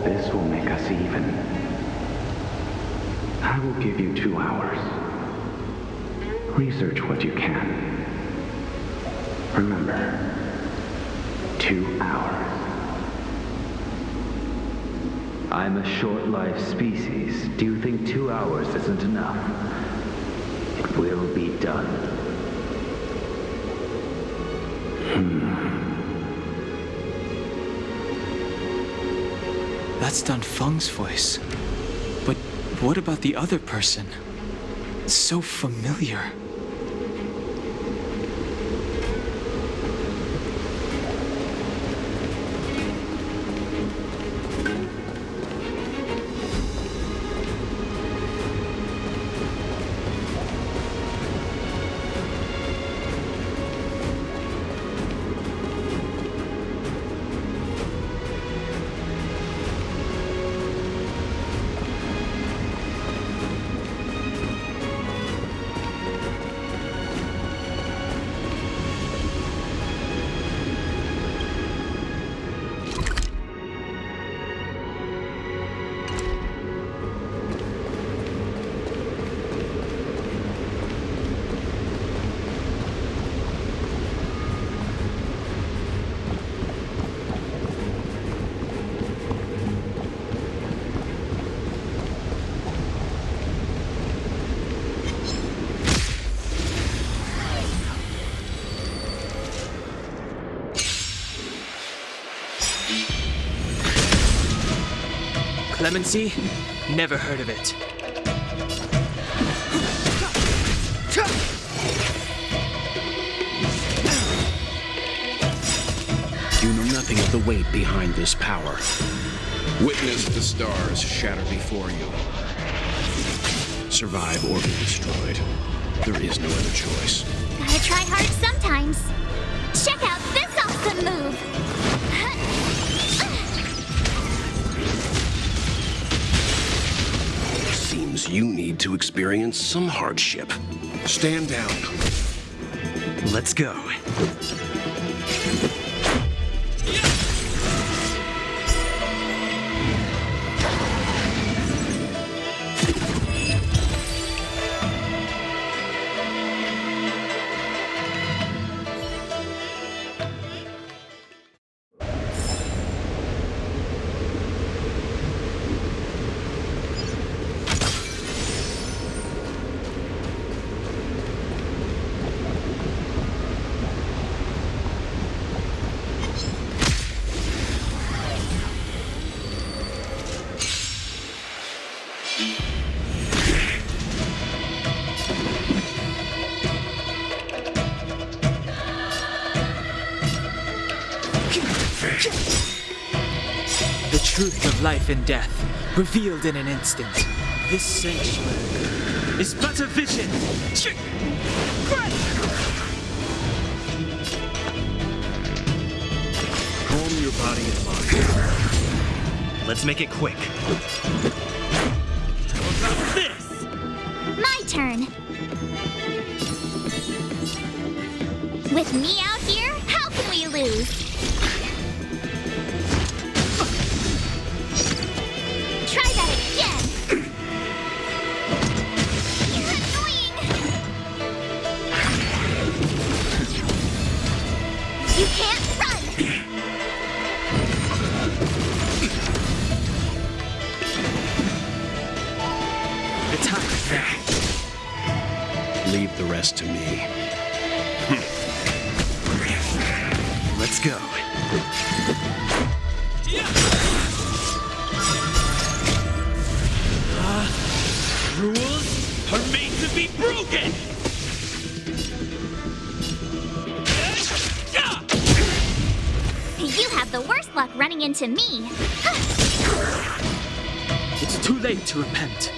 N: This will make us even. I will give you 2 hours. Research what you can. Remember, 2 hours.
P: I'm a short-lived species. Do you think 2 hours isn't enough? It will be done.
C: That's Dan Feng's voice. But what about the other person? It's so familiar. Clemency? Never heard of it.
L: the weight behind this power. Witness the stars shatter before you. Survive or be destroyed. There is no other choice.
K: Gotta try hard sometimes. Check out this awesome move!
L: Seems you need to experience some hardship. Stand down.
J: Let's go.
C: The truth of life and death, revealed in an instant. This sanctuary is but a vision.
J: Calm your body and mind. Let's make it quick.
O: How about this?
K: My turn. With me out here, how can we lose? Try that again! You're annoying! You can't run!
C: The time is now.
L: Leave the rest to me.
J: Let's go.
O: Rules are made to be broken!
K: You have the worst luck running into me.
C: It's too late to repent.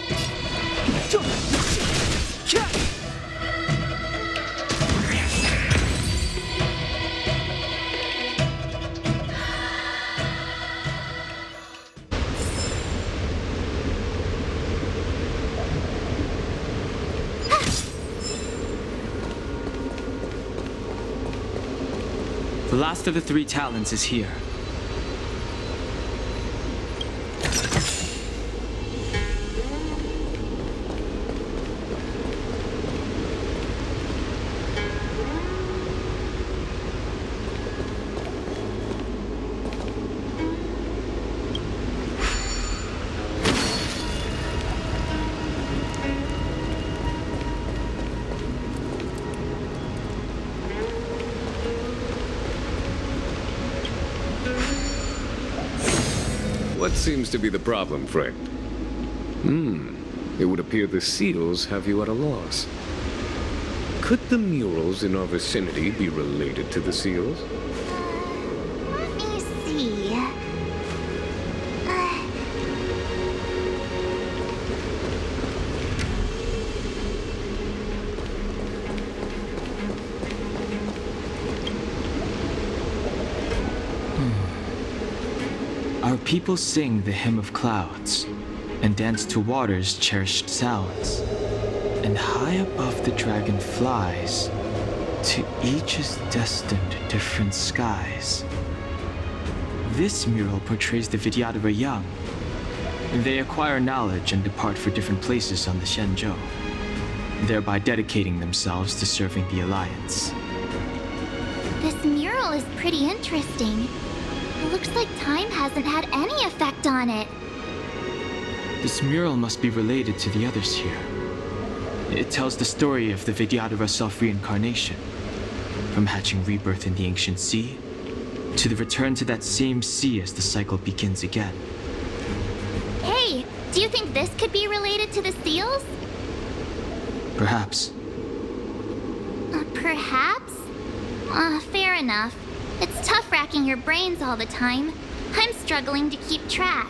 C: The last of the three talons is here.
H: What seems to be the problem, friend? It would appear the seals have you at a loss. Could the murals in our vicinity be related to the seals?
K: Let me see.
C: Our people sing the hymn of clouds and dance to water's cherished sounds. And high above the dragon flies, to each is destined different skies. This mural portrays the Vidyadhara young. They acquire knowledge and depart for different places on the Shenzhou, thereby dedicating themselves to serving the Alliance.
K: This mural is pretty interesting. It looks like time hasn't had any effect on it.
C: This mural must be related to the others here. It tells the story of the Vidyadhara self-reincarnation, from hatching rebirth in the ancient sea, to the return to that same sea as the cycle begins again.
K: Hey, do you think this could be related to the seals?
C: Perhaps.
K: Perhaps? Fair enough.
Q: It's tough racking your brains all the time. I'm struggling to keep track.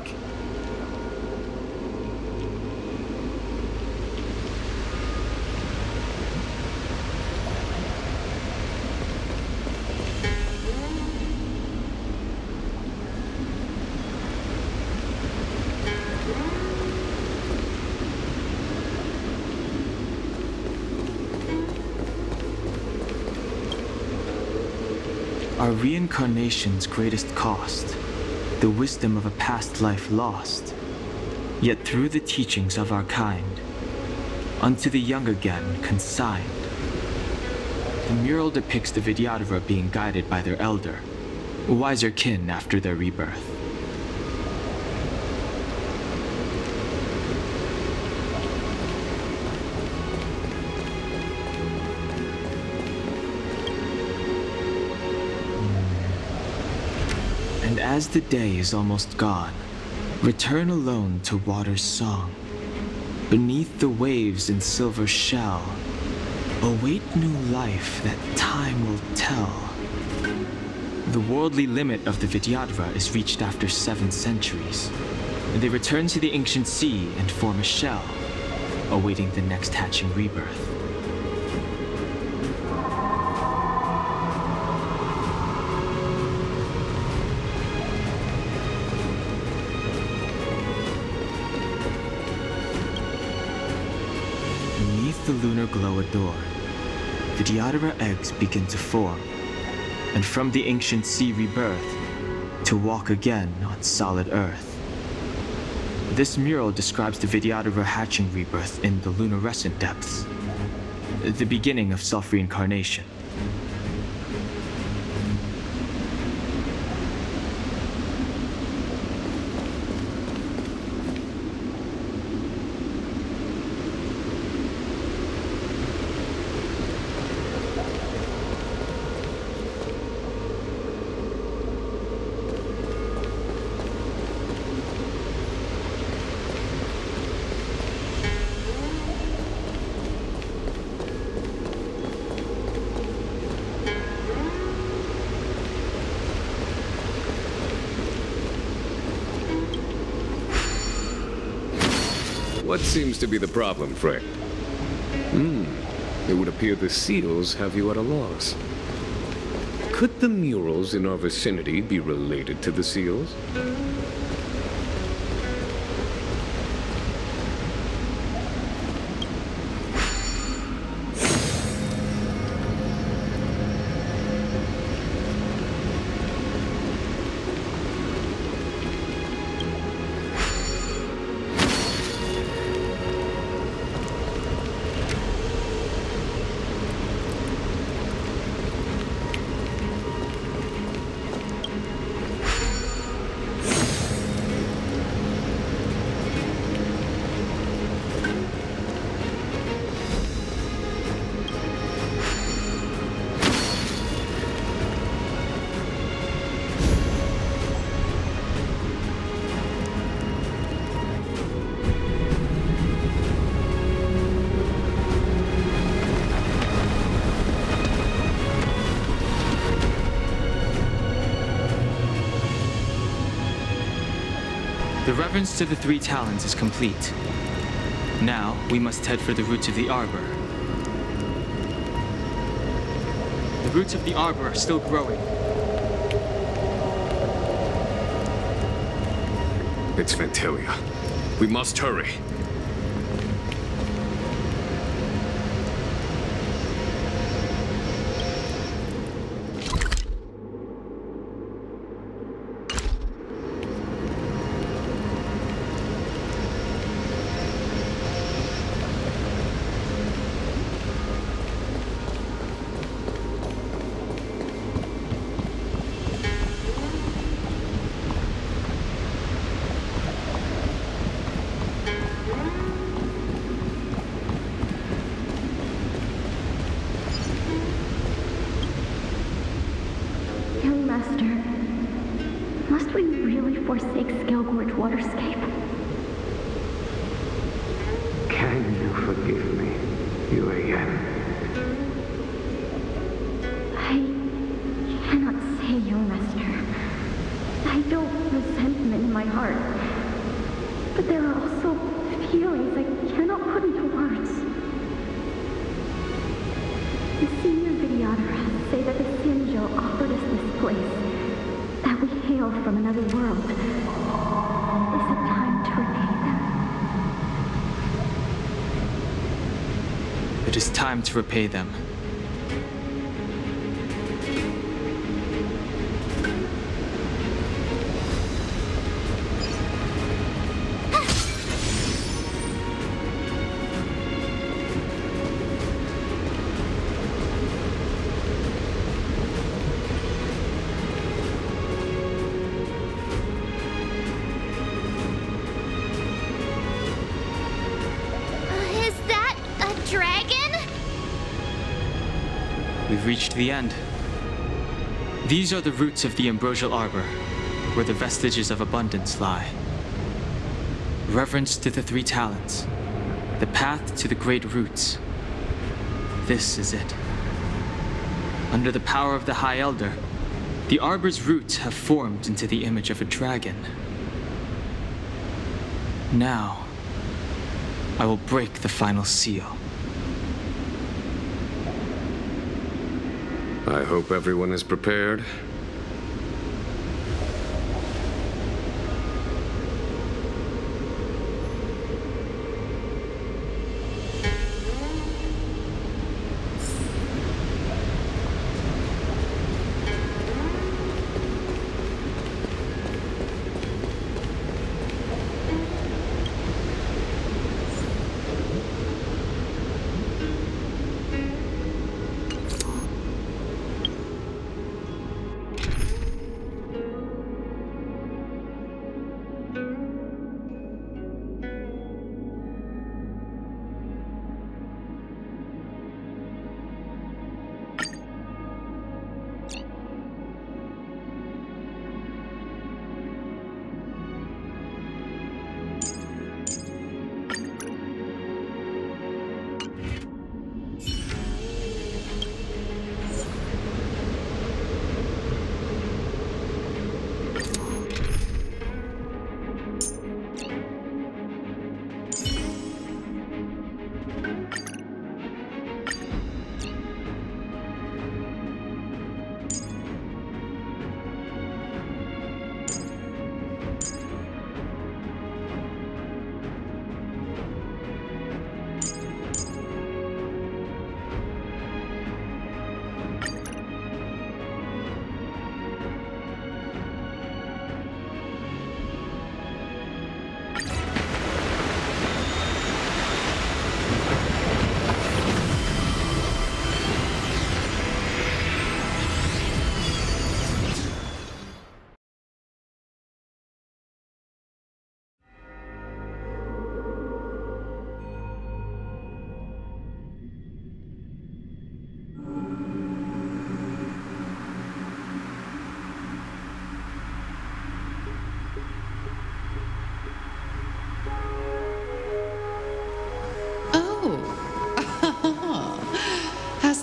C: Our reincarnation's greatest cost, the wisdom of a past life lost, yet through the teachings of our kind, unto the young again consigned. The mural depicts the Vidyadhara being guided by their elder, wiser kin after their rebirth. And as the day is almost gone, return alone to water's song. Beneath the waves in silver shell, await new life that time will tell. The worldly limit of the Vidyadhara is reached after 7 centuries. They return to the ancient sea and form a shell, awaiting the next hatching rebirth. The lunar glow adorned, Vidyadhara eggs begin to form, and from the ancient sea rebirth, to walk again on solid earth. This mural describes the Vidyadhara hatching rebirth in the lunarescent depths, the beginning of self-reincarnation.
H: What seems to be the problem, Frey? It would appear the seals have you at a loss. Could the murals in our vicinity be related to the seals?
C: The reverence to the 3 talons is complete. Now, we must head for the roots of the arbor. The roots of the arbor are still growing.
H: It's Fantalia. We must hurry.
D: Must we really forsake Scale-Gorge Waterscape?
N: Can you forgive me, Yuan?
D: I cannot say But there are also feelings I cannot put into words. The senior videographers say that the Xianzhou offered us this place, that we hail from another world. Is it time to repay them?
C: It is time to repay them. We've reached the end. These are the roots of the ambrosial arbor, where the vestiges of abundance lie. Reverence to the three talents, the path to the great roots. This is it. Under the power of the High Elder, the arbor's roots have formed into the image of a dragon. Now, I will break the final seal.
H: I hope everyone is prepared.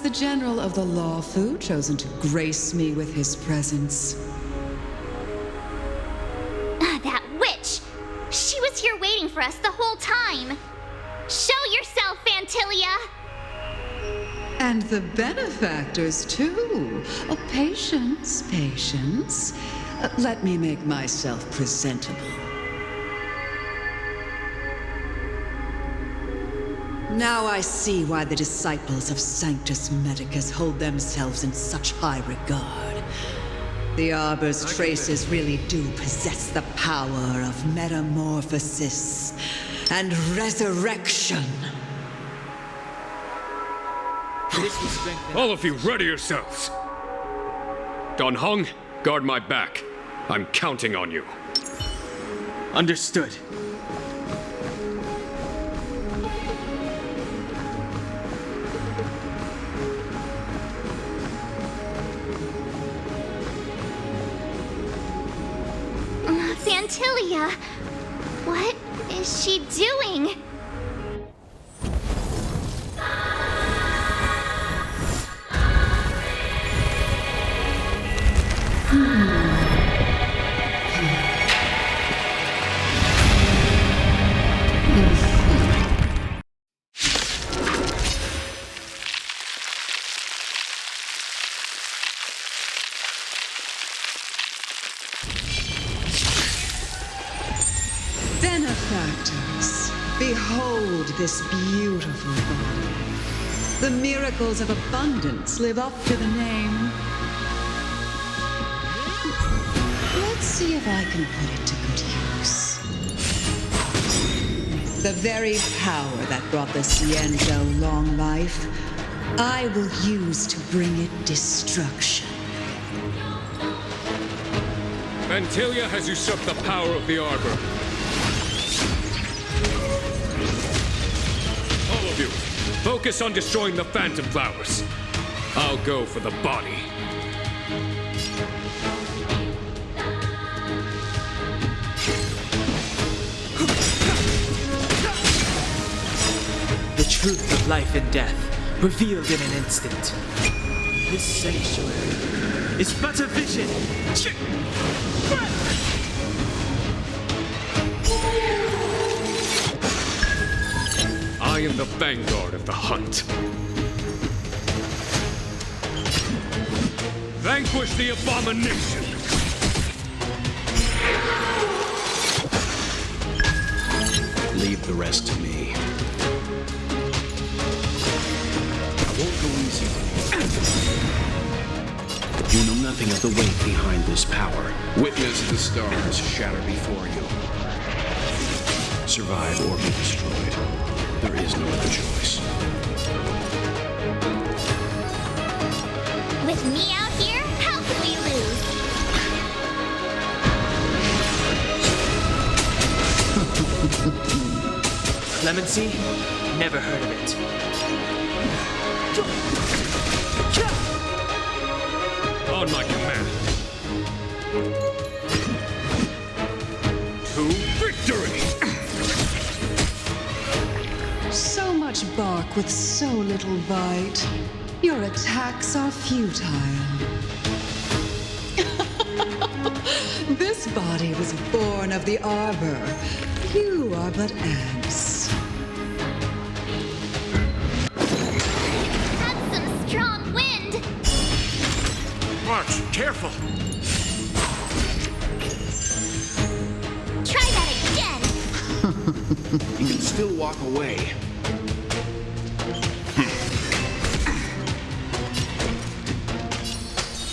R: The General of the Lawfu chosen to grace me with his presence.
Q: That witch! She was here waiting for us the whole time! Show yourself, Fantilia!
R: And the benefactors, too. Oh, patience, patience. Let me make myself presentable. Now I see why the disciples of Sanctus Medicus hold themselves in such high regard. The Arbor's traces really do possess the power of metamorphosis and resurrection.
H: All of you, ready yourselves! Dan Heng, guard my back. I'm counting on you.
C: Understood.
Q: Fantilia! What is she doing?
R: Benefactors, behold this beautiful body. The miracles of abundance live up to the name. Let's see if I can put it to good use. The very power that brought the Xianzhou long life, I will use to bring it destruction.
H: Vantilia has usurped the power of the Arbor. All of you, focus on destroying the Phantom Flowers. I'll go for the body.
C: The truth of life and death, revealed in an instant. This sanctuary is but a vision.
H: I am the vanguard of the hunt. Vanquish the abomination!
L: Leave the rest to me. I won't go easy on you. You know nothing of the weight behind this power. Witness the stars shatter before you. Survive or be destroyed. There is no other choice.
Q: With me out here, how can we lose?
C: Clemency? Never heard of it.
H: On my command. To victory!
R: So much bark with so little bite. Your attacks are futile. This body was born of the Arbor. You are but ants.
Q: That's some strong wind.
H: March, careful!
Q: Try that again.
L: You can still walk away.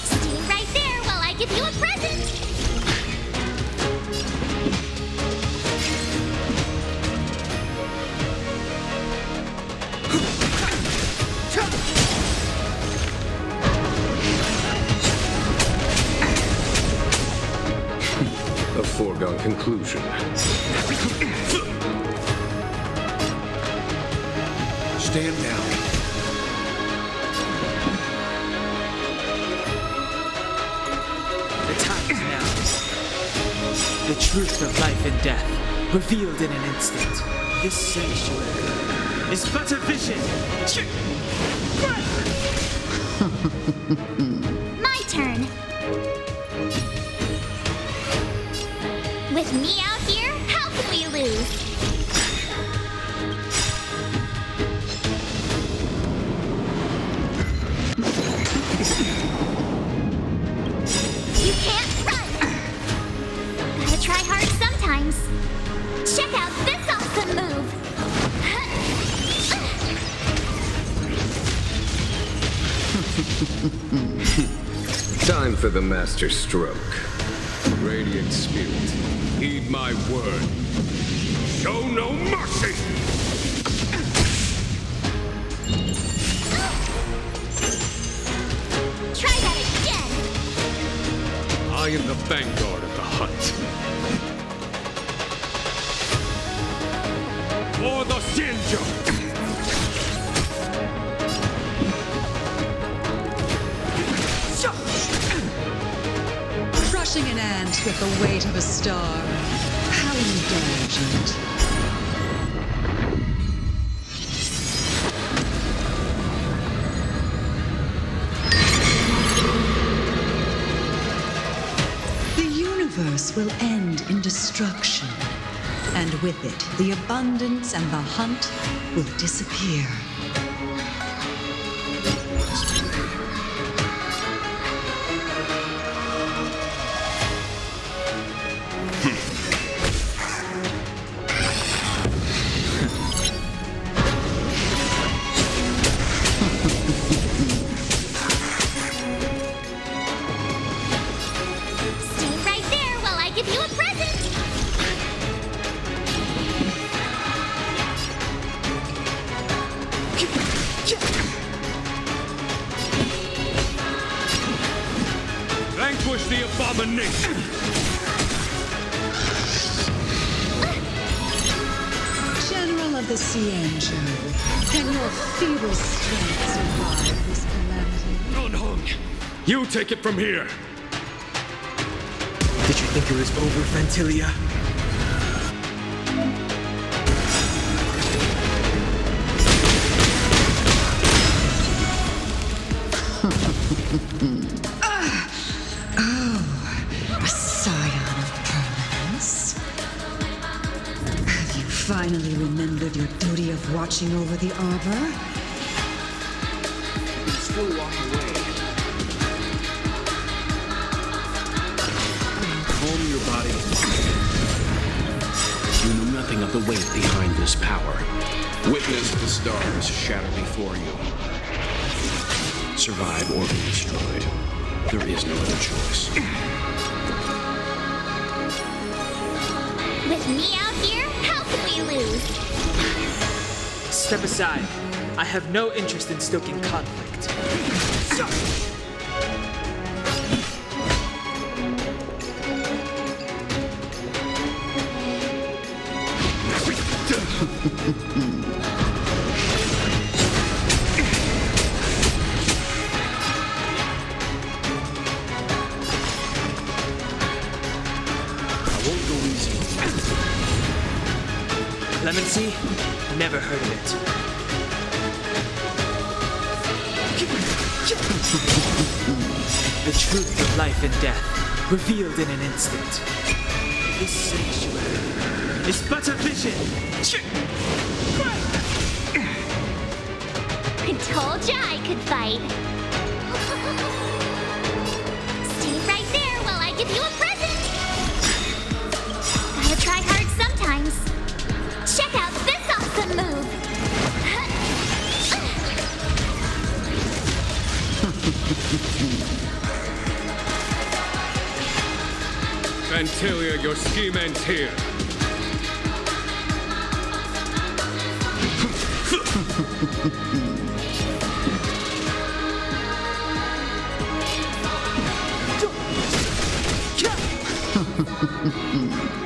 Q: Stay right there while I give you a present.
H: A foregone conclusion.
L: Stand down.
C: The time is now. The truth of life and death, revealed in an instant. This sanctuary is but a vision.
Q: My turn. With me out here, how can we lose? You can't run! Gotta try hard sometimes. Check out this awesome move!
H: Time for the master stroke. Radiant Spirit, heed my word. Show no mercy!
Q: Try that again!
H: I am the vanguard of the hunt. For the Xianzhou!
R: Crushing an ant with the weight of a star. How indulgent. The universe will end in destruction, and with it, the abundance and the hunt will disappear.
O: abomination!
R: General of the Cienjo, can your feeble strength survive this calamity?
O: Hung, you take it from here!
J: Did you think it was over, Fantilia?
R: A scion of permanence. Have you finally remembered your duty of watching over the arbor?
L: You can still walk away. Calm your body. You know nothing of the weight behind this power. Witness the stars shatter before you. Survive or be destroyed. There is no other choice.
Q: With me out here, how can we lose?
C: Step aside. I have no interest in stoking conflict. Clemency? Never heard of it. The truth of life and death, revealed in an instant. This sanctuary is but a vision.
Q: I told ya I could fight. Stay right there while I give you a present. Gotta try hard sometimes. Check out this awesome move!
H: Fantilia, your scheme ends here.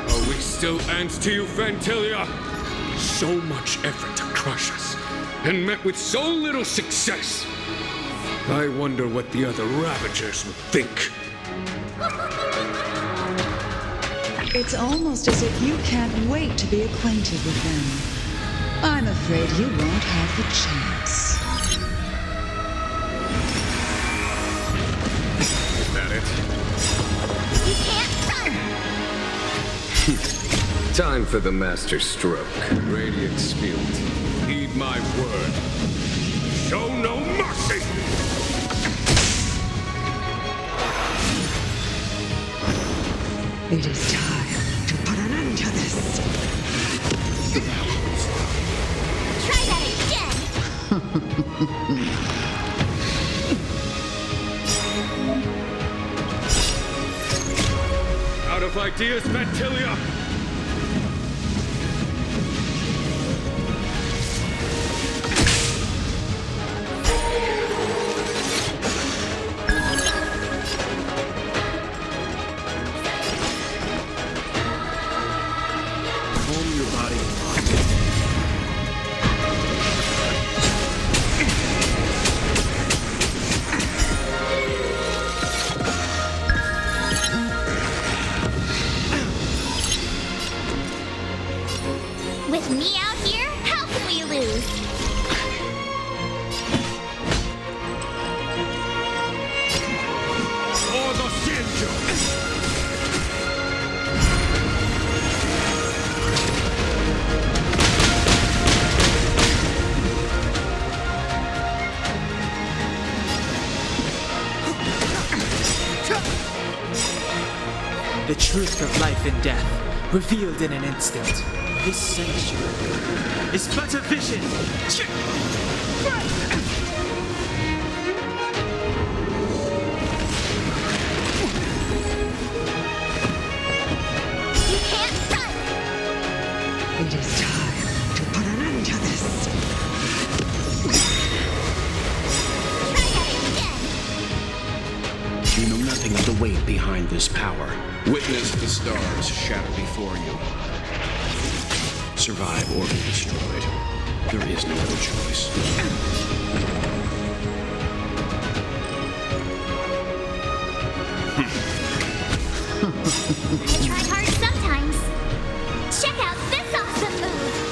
H: Are we still ants to you, Fantilia? So much effort to crush us, and met with so little success. I wonder what the other Ravagers would think.
R: It's almost as if you can't wait to be acquainted with them. I'm afraid you won't have the chance.
H: Is that it?
Q: You can't run!
H: Time for the master stroke. Radiant Spirit, heed my word. Show no mercy!
R: It is time to put an end to this.
Q: Try that again!
H: Out of ideas, Fantilia!
Q: With me out here, how can we lose?
O: For the Cienjo!
C: The truth of life and death, revealed in an instant. This sanctuary is but a vision.
Q: You can't run!
R: It is time to put an end to this.
Q: Try that again!
L: You know nothing of the weight behind this power. Witness the stars shatter before you. Survive or be destroyed. There is no other choice.
Q: I try hard sometimes. Check out this awesome move.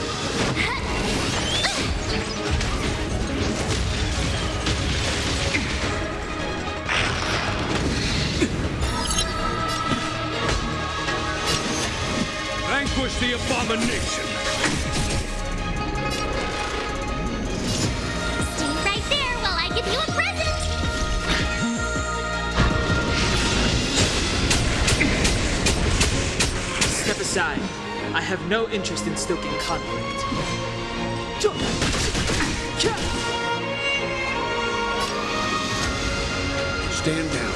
O: Vanquish the abomination!
Q: Stay right there while I give you a present.
C: Step aside. I have no interest in stoking conflict.
L: Stand down.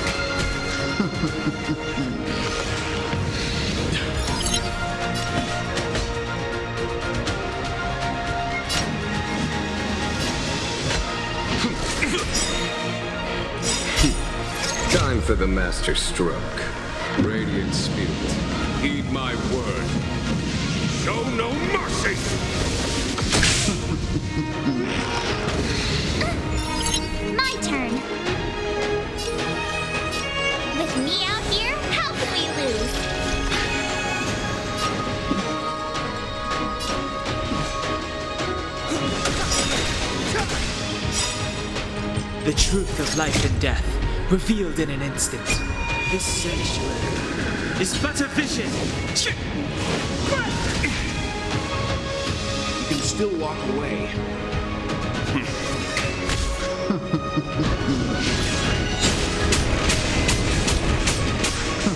H: Time for the master stroke. Radiant Spirit, heed my word.
O: Show no mercy!
Q: My turn. With me out here, how can we lose?
C: The truth of life and death, revealed in an instant. This sanctuary is but a vision.
L: You can still walk away.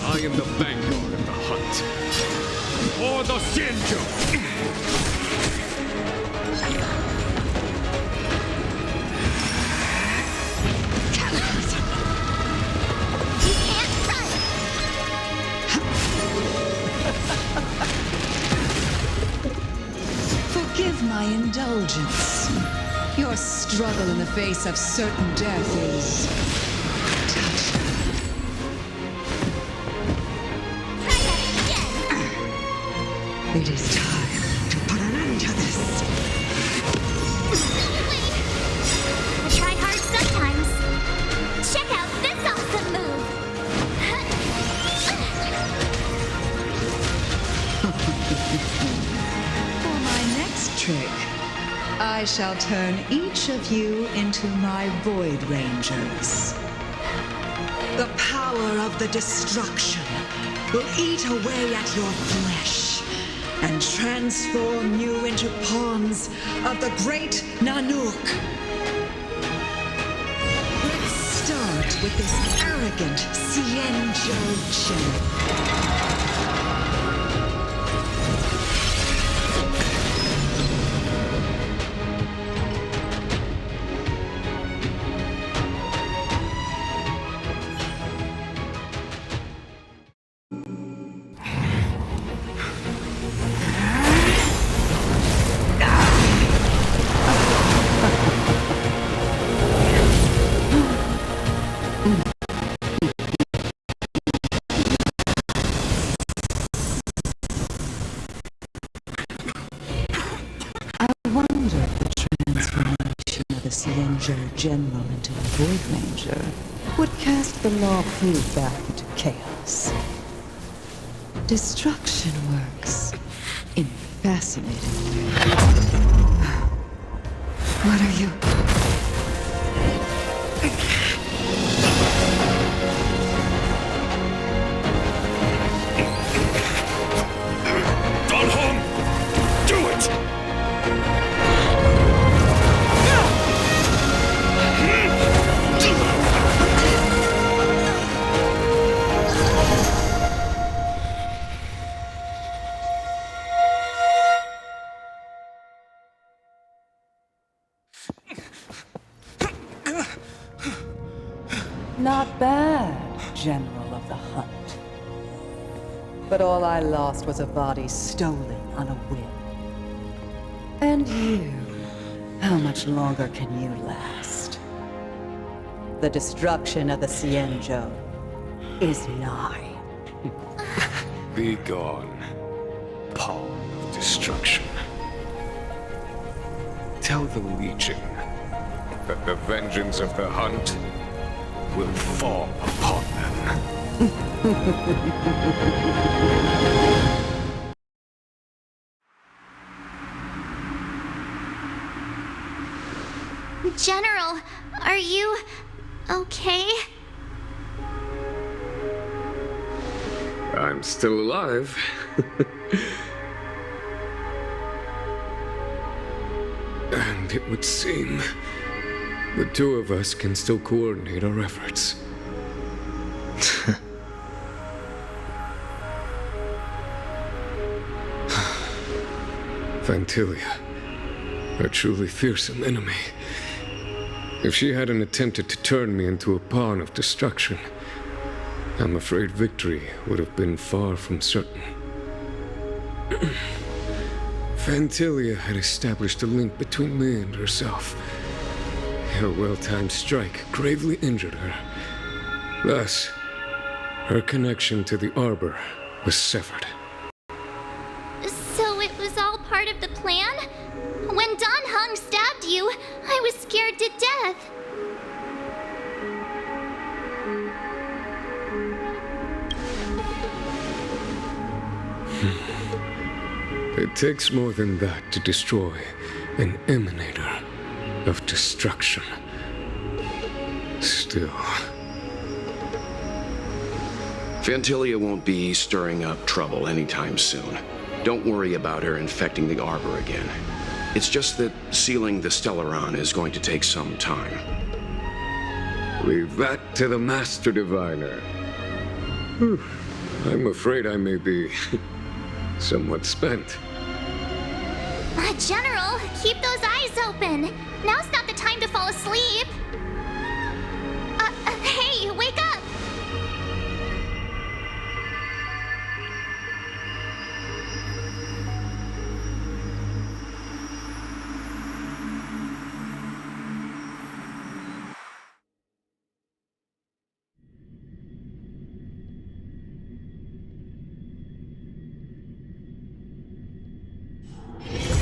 O: I am the vanguard of the hunt. For the Xianzhou!
R: Forgive my indulgence. Your struggle in the face of certain death is touching. It is time to put an end to this.
Q: I try hard sometimes. Check out this awesome move.
R: For my next trick, I shall turn each of you into my Void Rangers. The power of the destruction will eat away at your flesh and transform you into pawns of the great Nanook. Let's start with this arrogant Xianzhou general.
S: Xianzhou General into a Void Ranger would cast the Law Fu back into chaos. Destruction works in fascinating ways. What are you? Not bad, General of the Hunt. But all I lost was a body stolen on a whim. And you, how much longer can you last? The destruction of the Xianzhou is nigh.
H: Be gone, pawn of destruction. Tell the Legion that the vengeance of the hunt will fall upon them.
Q: General, are you okay?
H: I'm still alive. And it would seem the two of us can still coordinate our efforts. Fantilia, a truly fearsome enemy. If she hadn't attempted to turn me into a pawn of destruction, I'm afraid victory would have been far from certain. Fantilia had established a link between me and herself. Her well-timed strike gravely injured her. Thus, her connection to the Arbor was severed.
Q: So it was all part of the plan? When Don Hung stabbed you, I was scared to death.
H: It takes more than that to destroy an emanator of destruction. Still...
L: Fantilia won't be stirring up trouble anytime soon. Don't worry about her infecting the Arbor again. It's just that sealing the Stellaron is going to take some time.
H: Leave that to the Master Diviner. I'm afraid I may be somewhat spent.
Q: General, keep those eyes open. Now's not the time to fall asleep. Hey, wake up!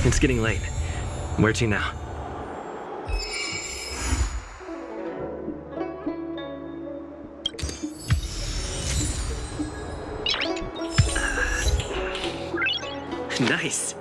J: It's getting late. Where to now? Nice.